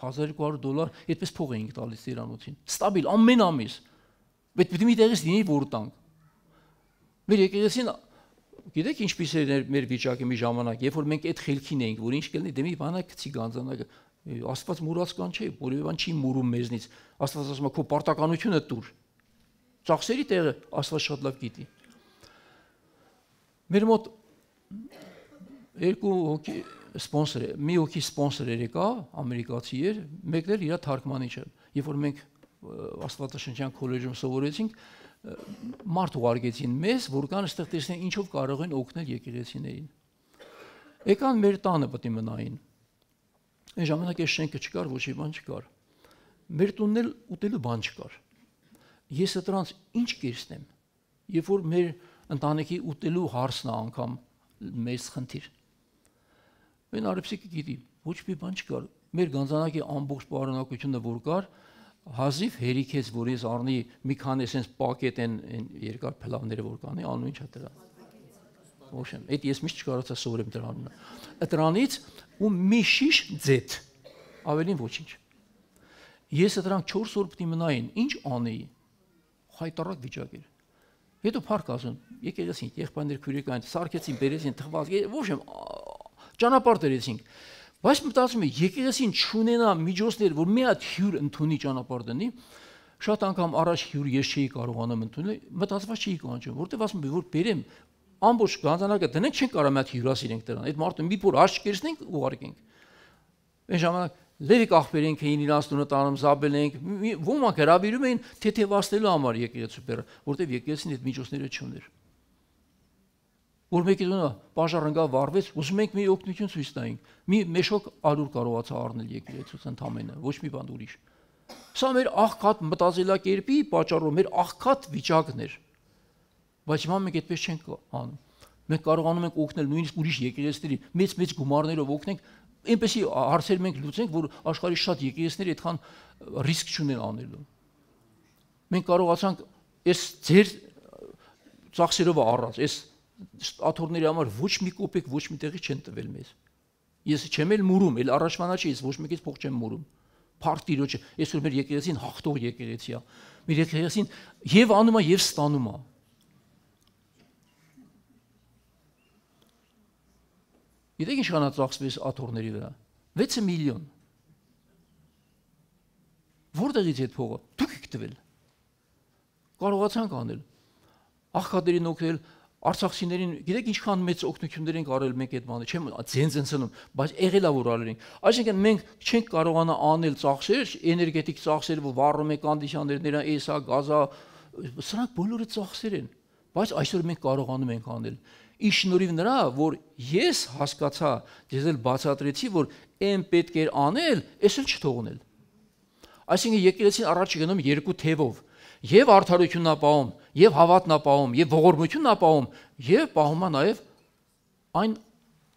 $1200 այդպես փող էինք տալիս ծերանոցին։ Ստաբիլ ամեն ամիս։ Պետք է մի տեղից լինի որ տանք։ Մեր եկեղեցին գիտեք ինչպես էր մեր վիճակը մի ժամանակ, երբ որ մենք այդ խելքին էինք, որ ինչ կլինի, դե մի բանա գցի գանձանակը։ Աստված մուրացկան չէ, որևէ բան չի մուրում մեզնից։ Աստված ասում է քո պարտականությունը տուր։ Ծախսերի տեղը Աստված շատ լավ գիտի։ Մեր մոտ երկու հոգի սպոնսոր է, մի հոգի սպոնսոր եկա, ամերիկացի էր, մեկն էլ իր թարգմանիչը։ Երբ որ մենք Աստվածաշնչյան քոլեջում սովորեցինք, մարդ ուղարկեցին մեզ, որ կան այստեղ տեսնեն ինչով կարող են օգնել եկեղեցիներին։ Եկան մեր տանը պետք է մնային։ Այն ժամանակ այս շենքը չկար, ոչ մի բան չկար։ Մեր տունն էլ ուտելու բան չկար։ Ես դրանց ինչ կերսնեմ, երբ որ մեր ընտանիքի ուտելու հարցն է անգամ մեծ խնդիր։ Մեն արեփսիկը գիտի, ոչ մի բան չկար։ Մեր գանձանակի ամբողջ պարունակությունը որ կար, հազիվ հերիքեց, որ ես առնի մի քանի sense պակետ են երկար փլավները որ կանի, անու ինչ է դրա։ Ոչ եմ, այդ ես միշտ չկարողացա սովորեմ դրանն։ Դրանից ու մի շիշ ձեթ, ավելին ոչինչ։ Ես դրանք 4 օր պետք է մնային, ինչ անեի։ Խայտարակ վիճակ էր։ Հետո փառք ասում, եկեղեցին, եղբայրներ քույրիկային, սարքեցին, բերեցին, թխված, ոչ եմ, ճանապարհ դրեցինք։ Բայց մտածում եմ, եկեղեցին չունենա միջոցներ, որ մի հատ հյուր ընդունի ճանապարհ դնի, շատ անգամ առաջ հյուր ես չէի կարողանում ընդունել, մտածված չէի կանչում, որտեվ ասում եմ, որ բերեմ ամբողջ գանձանակը դնենք, չենք կարող մի հատ հյուրասիրենք դրան։ Այդ մարդը մի փոր աչք կերսնենք ուղարկենք։ Այն ժամանակ Լևիկ աղբերենք էին իրանց տունը տանում, զաբել ենք, ոմանք հրավիրում էին թեթևացնելու համար եկեղեցու բեռը, որտեվ եկեղեցին այդ միջոցները չուներ։ Որ մեկի տունը բաժար ընկավ վառվեց, ուզում ենք մի օգնություն ցույց տայինք, մի մեշոկ ալուր կարողացա առնել եկեղեցուց ընդամենը, ոչ մի բան ուրիշ։ Սա մեր աղքատ մտածելակերպի պատճառով մեր աղքատ վիճակն էր։ Բայց հիմա մենք այդպես չենք անում։ Մենք կարողանում ենք օգնել նույնիսկ ուրիշ եկեղեցիների մեծ գումարներով օգնենք, այնպեսի հարցեր մենք լուծենք, որ աշխարհի շատ եկեղեցիներ այդքան ռիսկ չունեն անելու։ Մենք կարողացանք այս ձեր ծախսերով առած, այս աթոռների համար ոչ մի կոպեկ ոչ մի տեղի չեն տվել մեզ։ Ես չեմ էլ մուրում, էլ առաջվանա չի, ես ոչ մեկից փող չեմ մուրում։ Փառք Տիրոջը, այսօր մեր եկեղեցին հաղթող եկեղեցի է։ Մեր եկեղեցին եւ անում է եւ ստանում է։ Գիտեք ինչ կանա ծախսվեց աթոռների վրա։ 6 միլիոն։ Որտեղից այդ փողը։ Դուք եք տվել։ Կարողացանք անել։ Աղքատերին օգնել, արցախցիներին, գիտեք ինչքան մեծ օգնություններ ենք արել մենք այդ բանը, չեմ ձենցնում, բայց եղել է որ արել ենք։ Այսինքն մենք չենք կարողանա անել ծախսեր, էներգետիկ ծախսեր, որ վառում են կոնդիցիոներները, էսա, գազա, սրանք բոլորը ծախսեր են, բայց այսօր մենք կարողանում ենք անել։ Ի շնորհիվ նրա, որ ես հասկացա, ես էլ բացատրեցի, որ այն պետք էր անել, այսօր չթողնել։ Այսինքն եկեղեցին առաջ գնում երկու թևով, եւ արդարությունն ապահում, եւ հավատն ապահում, եւ ողորմությունն ապահում, եւ պահում է նաեւ այն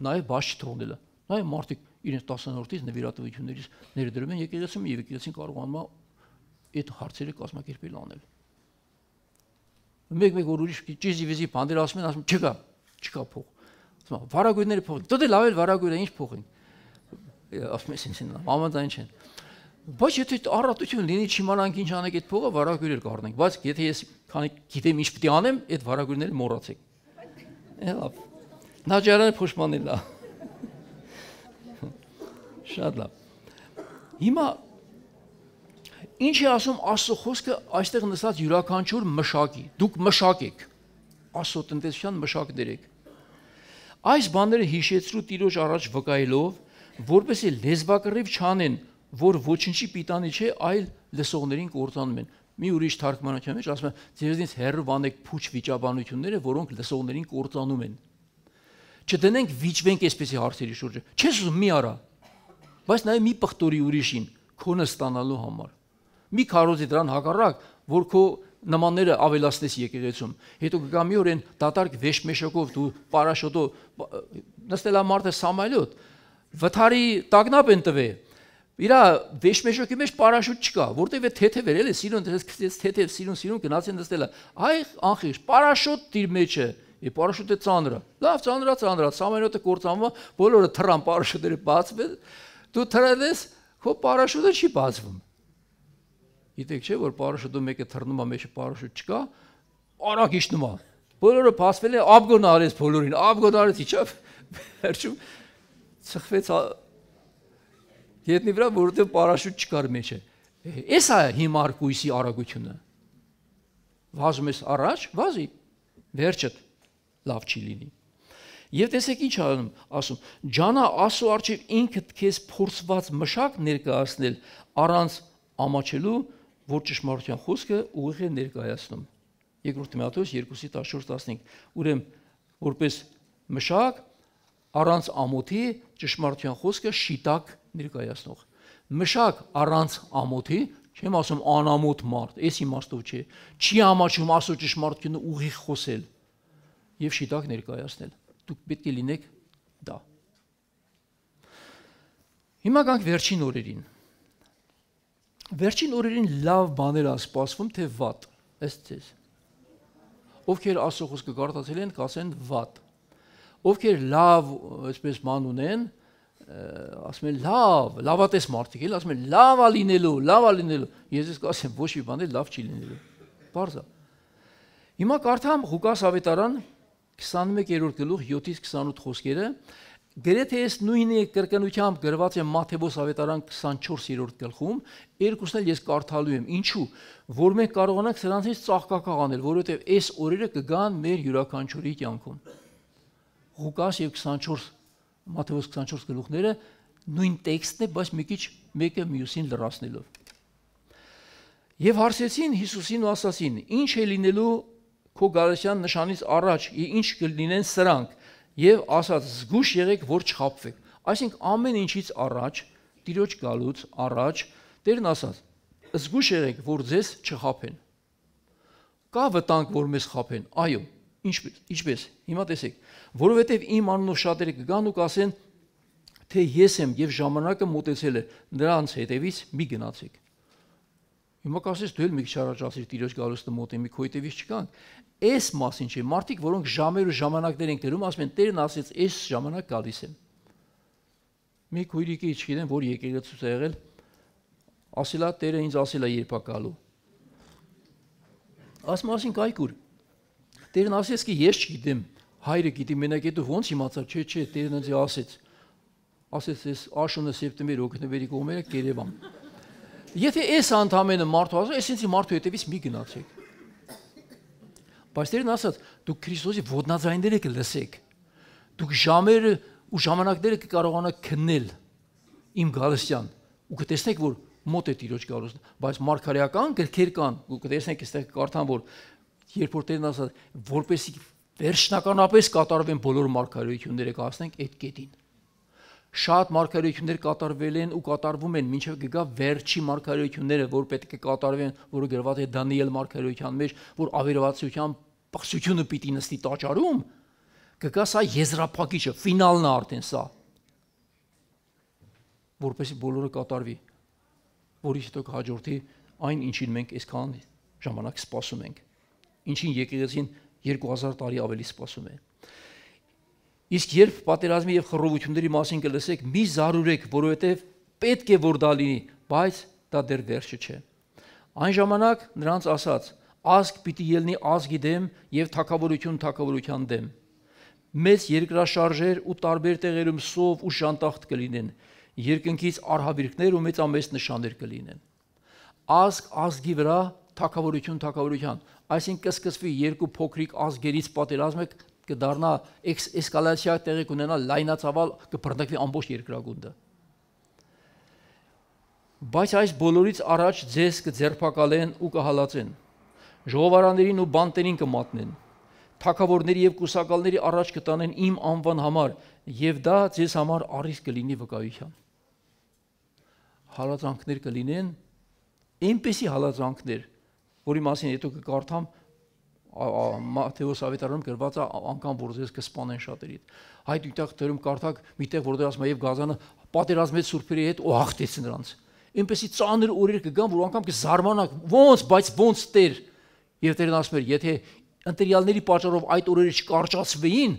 նաեւ բաց չթողնելը։ Նաեւ մարդիկ իրենց 10-րդից նվիրատվություններից ներդրում են եկեղեցում եւ եկեղեցին կարողանում է այդ հարցերը կազմակերպել անել։ Մեկ որ ուրիշ ճիզի վիզի բաներ ասում են, չկա փող։ Ասում են, վարագույրները փող։ Դե լավ էլ վարագույրը ինչ փող են։ Ասում են, ինքնին համաձայն չեն։ Բայց եթե առատություն լինի, չիմանանք ինչ անենք այդ փողը, վարագույրեր կառնենք, բայց եթե ես քանի գիտեմ ինչ պետք է անեմ, այդ վարագույրները մոռացեք։ Լավ։ Նաջարանը փոշմանել է։ Շատ լավ։ Հիմա ինչ է ասում Աստծո խոսքը այստեղ նստած յուրաքանչյուր մշակի։ Դուք մշակ եք։ Աստծո տնտեսության մշակներ եք։ Այս բաները հիշեցրու Տիրոջ առաջ վկայելով, որպեսզի լեզվակռիվ չանեն, որ ոչինչի պիտանի չէ, այլ լսողներին կործանում են։ Մի ուրիշ թարգմանության մեջ ասում է, ձեզնից հեռու վանեք փուչ վիճաբանությունները, որոնք լսողներին կործանում են։ Չդնենք վիճվենք այսպեսի հարցերի շուրջը։ Չես ուզում մի արա, բայց նաև մի պղտորի ուրիշին քոնը ստանալու համար։ Մի քարոզի դրան հակառակ, որ քո նմանները ավելացնես եկեղեցում։ Հետո կգա մի օր են դատարկ վեշմեշոկով դու պարաշոտով նստել է մարդը Սամայլոտ, վթարի տագնապ են տվել։ Իրա վեշմեշոկի մեջ պարաշուտ չկա, որտեվ է թեթև էր, էլի սիրուն թեթև սիրուն գնացին նստելը։ Այ անխիղճ պարաշուտ դիր մեջը, է պարաշուտը ծանրը։ Լավ ծանրա, Սամայլոտը կործանվում, բոլորը թռան պարաշուտները բացվել։ Դու թռել ես, քո պարաշուտը չի բացվում։ Գիտեք չէ, որ պարաշուտը մեկը թռնում է, մեջը պարաշուտ չկա, արագ իջնում է։ Բոլորը բացվել է, աբգոն արեց բոլորին, աբգոն արեց իջավ, վերջում ծխվեց ետնի վրա, որովհետև պարաշուտ չկար մեջը։ Էս է հիմար կույսի արագությունը։ Վազում ես առաջ, վազի, վերջդ լավ չի լինի։ Եվ տեսեք ինչ ասում, ջանա Աստծո առջև ինքդ քեզ փորձված մշակ ներկայացնել առանց ամաչելու, որ ճշմարտության խոսքը ուղիղ է ներկայացնում։ Երկրորդ Տիմոթեոս 2:14-15։ Ուրեմն որպես մշակ առանց ամոթի ճշմարտության խոսքը շիտակ ներկայացնող։ Մշակ առանց ամոթի, չեմ ասում անամոթ մարդ, այս իմաստով չէ, չի համաչում ասո ճշմարտությունը ուղիղ խոսել եւ շիտակ ներկայացնել։ Դուք պետք է լինեք դա։ Հիմա գանք վերջին օրերին։ Վերջին օրերին լավ բաներ ա սպասվում, թե վատ, ըստ ձեզ։ Ովքեր Աստծո խոսքը կարդացել են, կասեն վատ։ Ովքեր լավ, այսպես ման ունեն, ասում են լավատես մարդիկ, էլ ասում են լավ ա լինելու։ Ես կասեմ ոչ մի բան էլ լավ չի լինելու։ Բարձ է։ Հիմա կարդամ Ղուկաս ավետարան 21-րդ գլուխ 7-ից 28 խոսքերը, գրեթե այս նույն կրկնությամբ գրված է Մատթեոս ավետարան 24-րդ գլխում, երկուսն էլ ես կարդալու եմ։ Ինչու՞, որ մենք կարողանանք սրանցից ծաղկակաղ անել, որովհետև այս օրերը կգան մեր յուրաքանչյուրի կյանքում։ Ղուկաս եւ 24 Մատթեոս 24 գլուխները նույն տեքստն է, բայց մի քիչ մեկը մյուսին լրացնելով։ Եվ հարցեցին Հիսուսին ու ասացին. «Ինչ է լինելու քո գալության նշանից առաջ, ինչ կլինեն սրանք»։ Եվ ասաց. «Զգուշ եղեք, որ չխաբվեք»։ Այսինքն ամեն ինչից առաջ, Տիրոջ գալուց առաջ Տերն ասաց. «Զգուշ եղեք, որ ձեզ չխաբեն»։ Կա վտանգ, որ մեզ խաբեն։ Այո, ինչպես։ Հիմա տեսեք, որովհետև իմ անունով շատերը կգան ու կասեն, թե ես եմ եւ ժամանակը մոտեցել է, նրանց հետևից մի գնացեք։ Հիմա կասես դու էլ մի քիչ առաջ ասիր Տիրոջ գալուստը մոտ է, մի քո հետևից չգանք։ Այս մասին չէ, մարդիկ, որոնք ժամեր ու ժամանակներ են գրում, ասում են Տերն ասեց, այս ժամանակ գալիս եմ։ Մի քույրիկի, չգիտեմ, որ եկեղեցուց է եղել, ասել է Տերը ինձ ասել է երբ է գալու։ Ասում ասին կայքուր։ Տերն ասեց, कि ես չգիտեմ, հայրը գիտի, մենակ է դու ոնց իմացար, չէ, Տերն ինձ ասեց։ Ասեց ես աշունը սեպտեմբեր օգտոբերի կողմերը Կերևան։ Եթե այս անդամենը մարդու ասում, այսինքն մարդու հետևից մի գնացեք։ Բայց Տերն ասաց, դուք Քրիստոսի ոտնաձայնները կլսեք։ Դուք ժամերը ու ժամանակները կկարողանաք քննել իմ գալստյան ու կտեսնեք, որ մոտ է Տիրոջ գալուստը, բայց մարգարեական գրքեր կան, ու կտեսնեք այստեղ կարդամ, որ երբ որ Տերն ասաց, որպեսզի վերջնականապես կատարվեն բոլոր մարգարեությունները, կհասնենք այդ կետին։ Շատ մարգարեություններ կատարվել են ու կատարվում են, մինչև կգա վերջի մարգարեությունները, որ պետք է կատարվեն, որը գրված է Դանիել մարգարեության մեջ, որ ավերվածության պղծությունը պիտի նստի տաճարում, կգա սա եզրափակիչը, ֆինալն է արդեն սա, որպեսզի բոլորը կատարվի, որից հետո կհաջորդի այն, ինչին մենք այսքան ժամանակ սպասում ենք, ինչին եկեղեցին 2000 տարի ավելի սպասում է։ Իսկ երբ պատերազմի եւ խռովությունների մասին կլսեք, մի զարուրեք, որովհետեւ պետք է որ դա լինի, բայց դա դեռ վերջը չէ։ Այն ժամանակ նրանց ասաց. ազգ պիտի ելնի ազգի դեմ եւ թագավորություն թագավորության դեմ։ Մեծ երկրաշարժեր ու տարբեր տեղերում սով ու շանտախտ կլինեն, երկնքից արհավիրքներ ու մեծամեծ նշաններ կլինեն։ Ազգ ազգի վրա, թագավորություն թագավորության, այսինքն կսկսվի երկու փոքրիկ ազգերից պատերազմը կդառնա էսկալացիա տեղի կունենա, լայնածավալ կբռնկվի ամբողջ երկրագունդը։ Բայց այս բոլորից առաջ ձեզ կձերբակալեն ու կհալածեն, ժողովարաններին ու բանտերին կմատնեն, թագավորների եւ կուսակալների առաջ կտանեն իմ անվան համար, եւ դա ձեզ համար առիթ կլինի վկայության։ Հալածանքներ կլինեն, այնպեսի հալածանքներ, որի մասին հետո կկարդամ Մատթեոս ավետարանում գրված է անգամ որ ձեզ կսպանեն շատերիդ։ Հայտ ուտեղ դերում կարդակ միտեղ որտեղ ասում է եւ Գազանը պատերազմեց սուրբերի հետ ու հաղթեց նրանց։ Այնպեսի ծանր օրեր կգան, որ անգամ կզարմանաք, ոնց, բայց ոնց Տեր։ Եվ Տերն ասում էր, եթե ընտրյալների պատճառով այդ օրերը չկարճացվեին,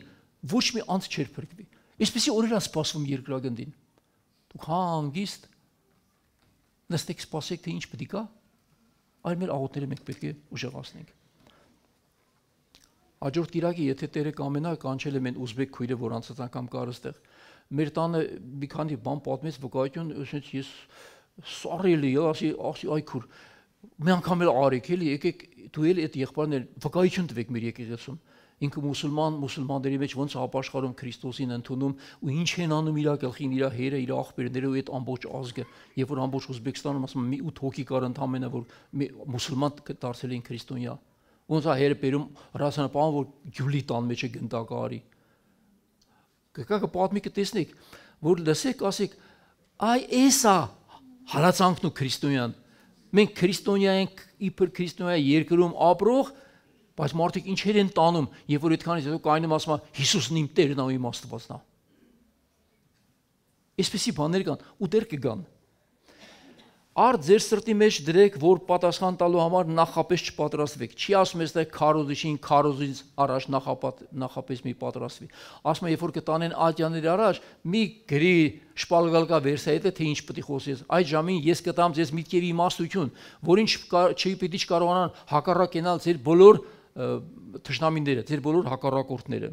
ոչ մի անց չէր փրկվի։ Այսպեսի օրեր են սպասվում երկրագնդին։ Դուք հանգիստ նստեք սպասեք, թե ինչ պետք է, այլ մեր աղոթները մենք պետք է ուժեղացնենք։ Հաջորդ Կիրակի, եթե Տերը կամենա, կանչել եմ այն ուզբեկ քույրը, որ անցած անգամ կար այստեղ։ Մեր տանը մի քանի բան պատմեց վկայություն, ասեց ես սարելի, ասի այքուր։ Մի անգամ էլ արեք, էլի, եկեք դու էլ այդ եղբայրներ վկայություն տվեք մեր եկեղեցում։ Ինքը մուսուլմանների մեջ ոնց ապաշխարում Քրիստոսին ընդունում ու ինչ են անում իր գլխին, իր հերը, իր աղբերները ու այդ ամբողջ ազգը, երբ որ ամբողջ Ուզբեկստանում ասում մի 8 հոգի կար ընդամենը, որ մուսուլման դարձել էին քրիստոնյա։ Ոնց է հերը բերում հրասանապան, որ գյուլի տան մեջ է գնդակարի։ Կկա պատմի կտեսնեք, որ լսեք, ասեք, այ էսա հալածանքն ու քրիստոնյան։ Մենք քրիստոնյա ենք, իբր քրիստոնյա երկրում ապրող, բայց մարդիկ ինչեր են տանում, երբ որ այդքանից հետո կայնում ասում է Հիսուսն իմ Տերն է, իմ Աստվածն է։ Այսպեսի բաներ կան ու դեռ կգան։ Արդ ձեր սրտի մեջ դրեք, որ պատասխան տալու համար նախապես չպատրաստվեք։ Չի ասում այստեղ քարոզիչին քարոզից առաջ նախապես մի պատրաստվի։ Ասում է, երբ որ կտանեն ատյանների առաջ, մի գրի շպալգալկա վերսայետը, թե ինչ պետք է խոսես։ Այդ ժամին ես կտամ ձեզ միտքերի իմաստություն, որին չպիտի չկարողանան հակառակենալ ձեր բոլոր թշնամիները, ձեր բոլոր հակառակորդները։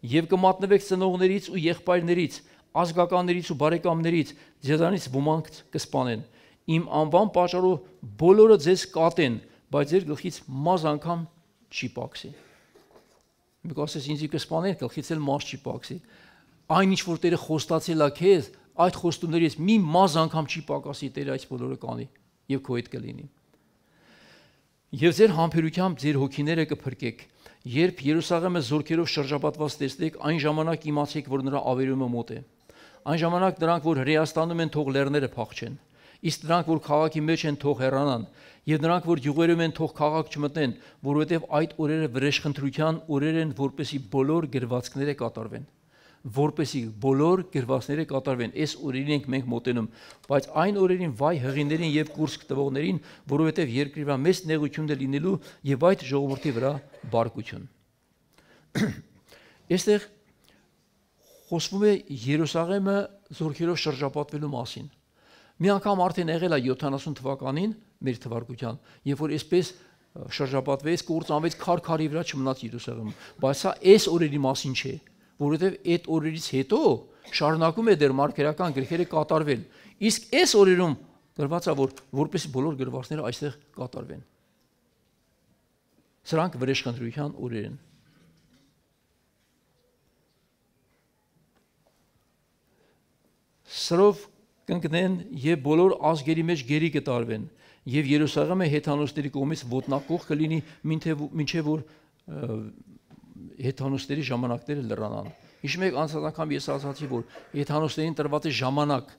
Եվ կմատնվեք ծնողներից ու եղբայրներից, ազգականներից ու բարեկամներից, ձեզանից ոմանք կսպանեն։ Իմ անվան պատճառով բոլորը ձեզ կատեն, բայց ձեր գլխից մազ անգամ չի պակսի։ Մեկ ասես ինձ կսպանեն, գլխից էլ մազ չի պակսի։ Այն ինչ որ Տերը խոստացել է քեզ, այդ խոստումներից մի մազ անգամ չի պակասի, Տերը այս բոլորը կանի եւ քո հետ կլինի։ Եվ ձեր համբերությամբ ձեր հոգիները կփրկեք։ Երբ Երուսաղեմը զորքերով շրջապատված տեսնեք, այն ժամանակ իմացեք, որ նրա ավերումը մոտ է։ Այն ժամանակ նրանք, որ հրեաստանում են, թող լեռները փախչեն, իսկ նրանք, որ քաղաքի մեջ են, թող հեռանան, եւ նրանք, որ գյուղերում են, թող քաղաք չմտնեն, որովհետեւ այդ օրերը վրեժխնդրության օրեր են, որպեսի բոլոր գրվածքները կատարվեն։ Որպեսի բոլոր գրվածքները կատարվեն, այս օրերին ենք մենք մոտենում, բայց այն օրերին վայ հղիներին եւ կուրսք տվողներին, որովհետեւ երկրի վրա մեծ նեղություն է լինելու եւ այդ ժողովրդի վրա բարկություն։ Այստեղ խոսվում է Երուսաղեմը զորքերով շրջապատվելու մասին։ Մի անգամ արդեն եղել է 70 թվականին մեր թվարկության, երբ որ այսպես շրջապատվեց, կործանվեց քարքարի վրա չմնաց Երուսաղեմը, բայց սա այս օրերի մասին չէ, որովհետև այդ օրերից հետո շարունակում է դեռ մարգարեական գրքերը կատարվել։ Իսկ այս օրերում գրված է, որ որպեսզի բոլոր գրվածքները այստեղ կատարվեն։ Սրանք վրեժխնդրության օրեր են։ Սրով կընկնեն եւ բոլոր ազգերի մեջ գերի կտարվեն եւ Երուսաղեմը հեթանոսների կողմից ոտնակող կլինի, մինչեւ որ հեթանոսների ժամանակները լրանան։ Հիշում եք անցած անգամ ես ասացի, որ հեթանոսներին տրված է ժամանակ,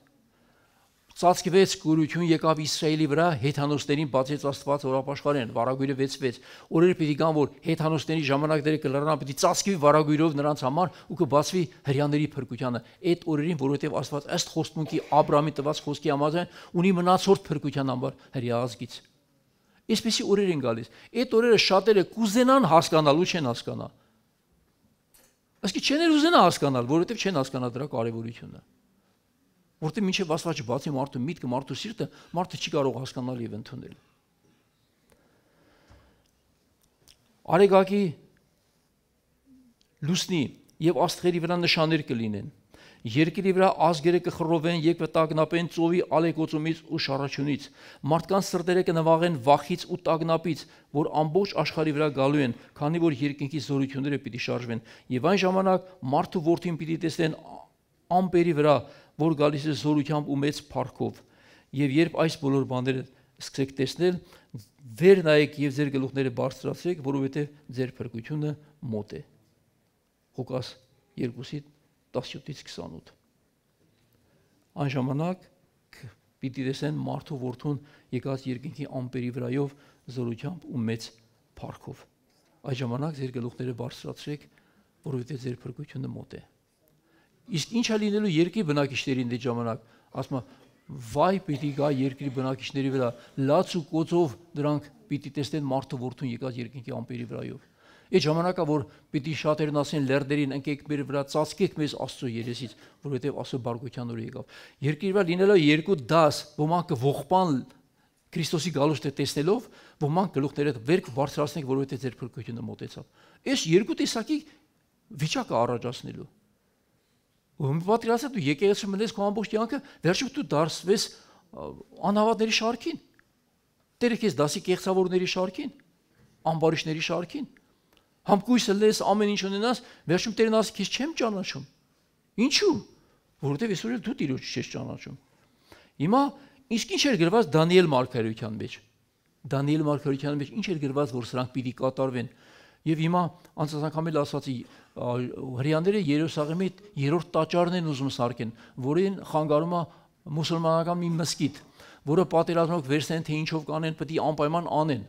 ծածկվեց կուրություն եկավ Իսրայելի վրա, հեթանոսներին բացեց Աստված օրապաշխարեն, վարագույրը վեցվեց։ Օրեր պիտի գան, որ հեթանոսների ժամանակները կլրանան, պիտի ծածկվի վարագույրով նրանց համար ու կբացվի հрьяաների փրկությանը։ Այդ օրերին, որովհետև Աստված ըստ խոստմունքի Աբրահամի տված խոսքի համաձայն ունի մնացորդ փրկության համար հрья ազգից։ Այսպեսի օրեր են գալիս։ Այդ օրերը շատերը կուզենան հասկանալ ու չեն հասկանա։ Ասկի չեն ուզենա հասկանալ, որովհետև չեն հասկանա դրա կարևորությունը։ Որտեղ մինչև Աստված չբացի մարդու միտքը, մարդու սիրտը, մարդը չի կարող հասկանալ եւ ընդունել։ Արեգակի լուսնի եւ աստղերի վրա նշաններ կլինեն։ Երկրի վրա ազգերը կխռովեն եւ կտագնապեն ծովի ալեկոծումից ու շարաչյունից։ Մարդկանց սրտերը կնվաղեն վախից ու տագնապից, որ ամբողջ աշխարհի վրա գալու են, քանի որ երկնքի զորությունները պիտի շարժվեն։ Եվ այն ժամանակ մարդու որդին պիտի տեսնեն ամպերի վրա, որ գալիս է զորությամբ ու մեծ փառքով։ Եվ երբ այս բոլոր բաները սկսեք տեսնել, վեր նայեք եւ ձեր գլուխները բարձրացրեք, որովհետեւ ձեր փրկությունը մոտ է։ Ղուկաս 2:17-ից 28։ Այն ժամանակ պիտի տեսնեն մարդու որդուն եկած երկնքի ամպերի վրայով զորությամբ ու մեծ փառքով։ Այդ ժամանակ ձեր գլուխները բարձրացրեք, որովհետեւ ձեր փրկությունը մոտ է։ Իսկ ինչ է լինելու երկրի բնակիչներին այդ ժամանակ, ասում է, վայ պիտի գա երկրի բնակիչների վրա, լաց ու կոծով դրանք պիտի տեսնեն մարդու որդուն եկած երկնքի ամպերի վրայով։ Այդ ժամանակա, որ պիտի շատերն ասեն լերդերին ընկեք մեր վրա, ծածկեք մեզ Աստծո երեսից, որովհետև Աստծո բարգության օրը եկավ։ Երկրի վրա լինելով երկու դաս, ոմանք ողբան Քրիստոսի գալուստը տեսնելով, ոմանք գլուխները վեր բարձրացնենք, որովհետև ձեր փրկությունը մոտեցավ։ Այս երկու տեսակի վիճակը առաջացնելու։ Ու պատկերացրու դու եկեղեցու մնես քո ամբողջ կյանքը, վերջում դու դարձվես անհավատների շարքին։ Տերը քեզ դասի կեղծավորների շարքին, ամբարիշների շարքին։ Համկույսը լես, ամեն ինչ ունենաս, վերջում Տերն ասի քեզ չեմ ճանաչում։ Ինչու՞։ Որովհետև այսօր էլ դու Տիրոջը չես ճանաչում։ Հիմա իսկ ինչ էր գրված Դանիել մարգարեության մեջ։ Դանիել մարգարեությանի մեջ ինչ էր գրված, որ սրանք պիտի կատարվեն։ Եվ հիմա անցած անգամ էլ ասացի, հрьяաները Երուսաղեմի 3-րդ տաճարն են ուզում սարքեն, որին խանգարում է մուսուլմանական մի մզկիթ, որը պատերազմով վերցնեն, թե ինչով կանեն, պետք է անպայման անեն։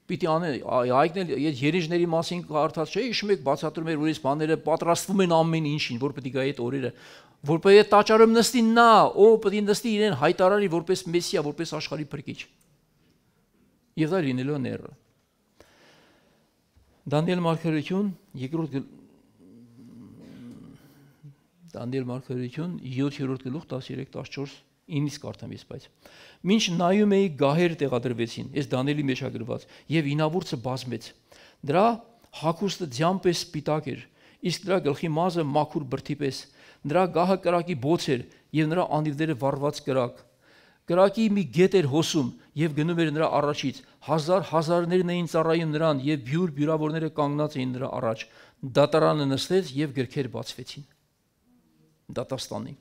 Պիտի անեն, այգնել երիժների մասին կարդաց չէ, հիշում եք բացատրում էր, որ այս բաները պատրաստվում են ամեն ինչին, որ պետք է գա այդ օրերը, որ պետք է տաճարում նստի նա, ով պետք է նստի իրեն հայտարարի որպես մեսիա, որպես աշխարհի փրկիչ։ Եվ դա լինելու է ները։ Դանիել մարգարեություն, Դանիել մարգարեություն 7-րդ գլուխ 13-14 9-ից կարդամ ես, բայց մինչ նայում էի գահեր տեղադրվեցին, այս Դանիելի մեջ է գրված, եւ ինավուրցը բազմեց։ Դրա հագուստը ձյան պես սպիտակ էր, իսկ դրա գլխի մազը մաքուր բրդի պես, նրա գահը կրակի բոց էր եւ նրա անիվները վառված կրակ։ Կրակի մի գետ էր հոսում եւ գնում էր նրա առաջից, հազարներն էին ծառայում նրան եւ բյուրավորները կանգնած էին նրա առաջ։ Դատարանը նստեց եւ գրքեր բացվեցին։ Դատաստանի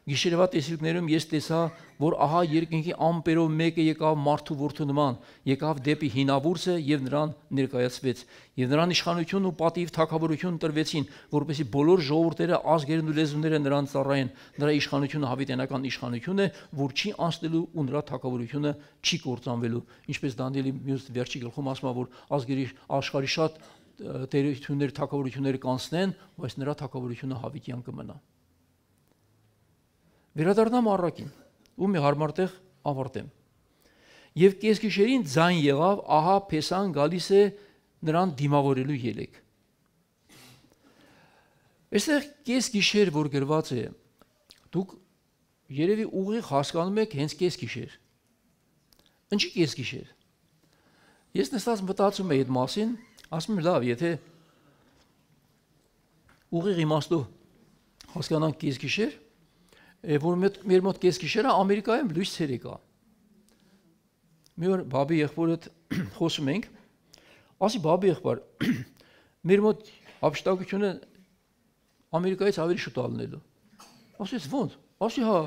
Գիշերվա տեսիլքներում ես տեսա, որ ահա երկնքի ամպերով մեկը եկավ մարդու որդու նման, եկավ դեպի հինավուրցը եւ նրան ներկայացվեց, եւ նրան իշխանություն ու պատիվ թագավորություն տրվեցին, որպեսզի բոլոր ժողովուրդները, ազգերն ու լեզուները նրան ծառայեն։ Նրա իշխանությունը հավիտենական իշխանություն է, որ չի անցնելու ու նրա թագավորությունը չի կործանվելու։ Ինչպես Դանիելի մյուս վերջի գլխում ասում է, որ ազգերի աշխարհի շատ տերություններ, թագավորություններ կանցնեն, բայց նրա թագավորությունը հավիտյան կմնա։ Վերադառնամ առաքին, ու մի հարմար տեղ ավարտեմ։ Եվ կեսգիշերին ձայն եղավ, ահա Փեսան գալիս է նրան դիմավորելու ելեք։ Այստեղ կեսգիշեր, որ գրված է, դուք երևի ուղիղ հասկանում եք հենց կեսգիշեր։ Ինչի կեսգիշեր։ Ես նստած մտածում եմ այդ մասին, ասում եմ լավ, եթե ուղիղ իմաստով հասկանանք կեսգիշեր, որ մեր մոտ կեսգիշերը Ամերիկայում լույս ցերեկ է։ Մի օր բաբի եղբորը խոսում ենք, ասի բաբի եղբոր, մեր մոտ ապշտակությունը Ամերիկայից ավելի շուտ ալնելու։ Ասես ո՞նց։ Ասի հա,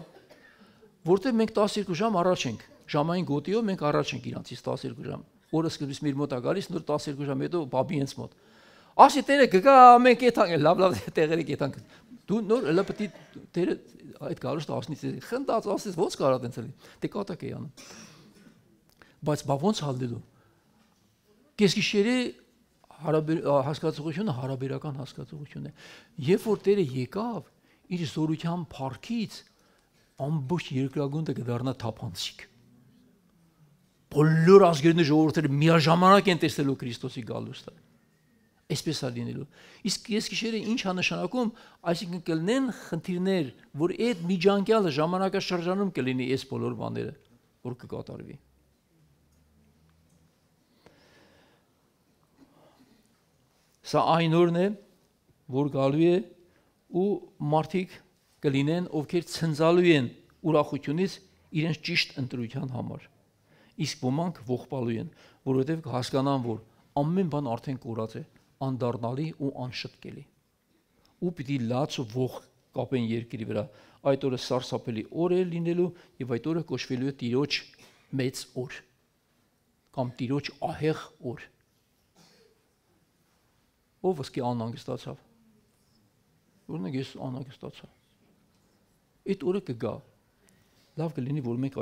որտեղ մենք 12 ժամ առաջ ենք, ժամային գոտիով մենք առաջ ենք իրանցից 12 ժամ։ Օրը սկզբից մեր մոտ է գալիս, նոր 12 ժամ հետո բաբի հենց մոտ։ Ասի տերը գա մենք էթանք, լավ տեղերը կետանք։ Դու նոր հələ պետք է տերը այդ գարուշտը ասնից խնդած ասես ո՞նց կարա տենց էլի։ Դե կատակ է անում։ Բայց բա ո՞նց հալնելու։ Կեսգիշերի հասկացողությունը հարաբերական հասկացողություն է։ Երբ որ տերը եկավ, իր զորության փառքից ամբողջ երկրագունդը կդառնա թափանցիկ։ Բոլոր ազգերն ու ժողովուրդները միաժամանակ են տեսնելու Քրիստոսի գալուստը։ Այսպես է լինելու։ Իսկ կեսգիշերը ինչ է նշանակում, այսինքն կլինեն խնդիրներ, որ այդ միջանկյալը ժամանակաշրջանում կլինի այս բոլոր բաները, որ կկատարվի։ Սա այն օրն է, որ գալու է ու մարդիկ կլինեն, ովքեր ցնծալու են ուրախությունից իրենց ճիշտ ընտրության համար։ Իսկ ոմանք ողբալու են, որովհետև կհասկանան, որ ամեն բան արդեն կորած է, անդառնալի ու անշտկելի։ Ու պիտի լաց ու ող կապեն երկրի վրա։ Այդ օրը սարսափելի օր է լինելու եւ այդ օրը կոչվելու է Տիրոջ մեծ օր կամ Տիրոջ ահեղ օր։ Ով ոսկե անհանգստացավ։ Օրինակ ես անհանգստացա։ Այդ օրը կգա։ Լավ կլինի, որ մենք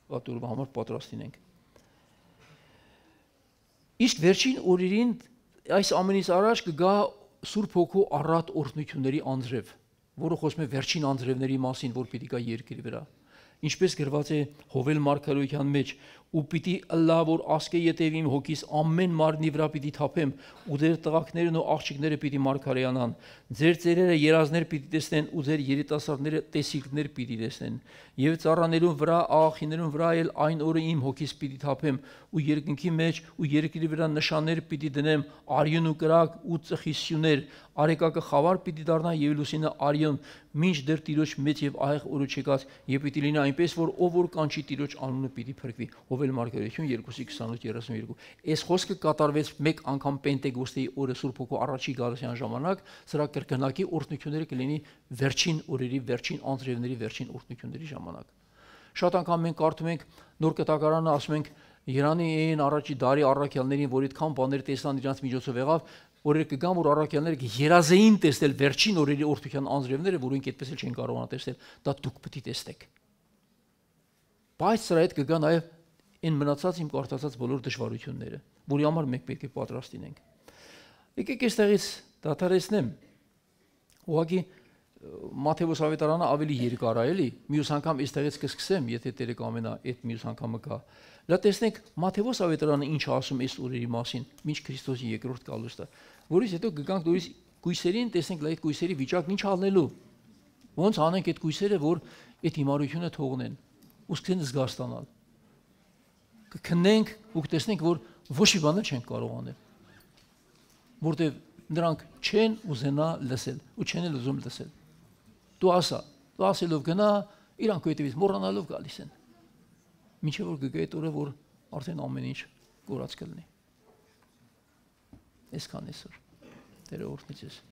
այդ օրվա համար պատրաստ լինենք։ Իսկ վերջին օրերին այս ամենից առաջ կգա Սուրբ Հոգու առատ օրհնությունների անձրև, որը խոսում է վերջին անձրևների մասին, որ պիտի գա երկրի վրա։ Ինչպես գրված է Հովել մարգարեության մեջ, ու պիտի ըլլա, որ ասկե ետև իմ հոգիս ամեն մարմնի վրա պիտի թափեմ, ու ձեր տղաքներն ու աղջիկները պիտի մարգարեյանան, ձեր ծերերը երազներ պիտի տեսնեն, ու ձեր երիտասարդները տեսիլքներ պիտի տեսնեն, եւ ծառաներուն վրա, աղախիներուն վրա էլ այն օրը իմ հոգիս պիտի թափեմ, ու երկնքի մեջ ու երկրի վրա նշաններ պիտի դնեմ, արյուն ու կրակ ու ծխիսյուններ, արեկակը խավար պիտի դառնա եւ լուսինը արյուն, մինչ դեռ Տիրոջ մեծ եւ ահեղ օրը չեկած, եւ պիտի լինի այնպես, որ ով որ կանչի Տիրոջ անունը պիտի փրկվի։ Հովել մարգարեություն 2:28-32։ Այս խոսքը կատարվեց մեկ անգամ Պենտեկոստի օրը Սուրբ Հոգու առաջի գալության ժամանակ, սրա կրկնակի օրհնությունները կլինի վերջին օրերի, վերջին անձրևների, վերջին օրհնությունների ժամանակ։ Շատ անգամ մենք կարդում ենք Նոր Կտակարանը, ասում ենք Երանի այն առաջի դարի առաքյալներին, որ այդքան բաներ տեսան իրանց միջոցով եղավ, որ կգան որ առաքյալները երազեին տեսնել վերջին օրերի օրդության անձրևները, որոնք այդպես էլ չեն կարողանա տեսնել, դա դուք պետք է տեսնեք։ Բայց սրա հետ կգա նաև այն մնացած իմ կարդացած բոլոր դժվարությունները, որի համար մենք պետք է պատրաստ լինենք։ Եկեք այստեղից դադարեցնեմ։ Ուղղակի Մատթեոս ավետարանը ավելի երկար է, էլի։ Մյուս անգամ այստեղից կսկսեմ, եթե Տերը կամենա, այդ մյուս անգամը գա։ Լա տեսնենք Մատթեոս ավետարանը ինչ ասում է այս օրերի մասին, մինչ Քրիստոսի երկրորդ գալուստը։ Որից հետո կգանք նորից գույսերին, տեսնենք լա այդ գույսերի վիճակն ինչ անելու։ Ոնց անենք այդ գույսերը, որ այդ հիմարությունը թողնեն, ու սկսեն զգաստանալ։ Կքննենք ու կտեսնենք, որ ոչ մի բան չեն կարող անել։ Որտեւ նրանք չեն ուզենա լսել ու չեն ուզում լսել։ Դու ասա, դու ասելով գնա, իրանք հետևից մոռանալով գալիս են։ Մինչև որ կգա այդ օրը, որ արդեն ամեն ինչ կորած կլինի։ Այսքան այսօր։ Տերը օրհնի ձեզ։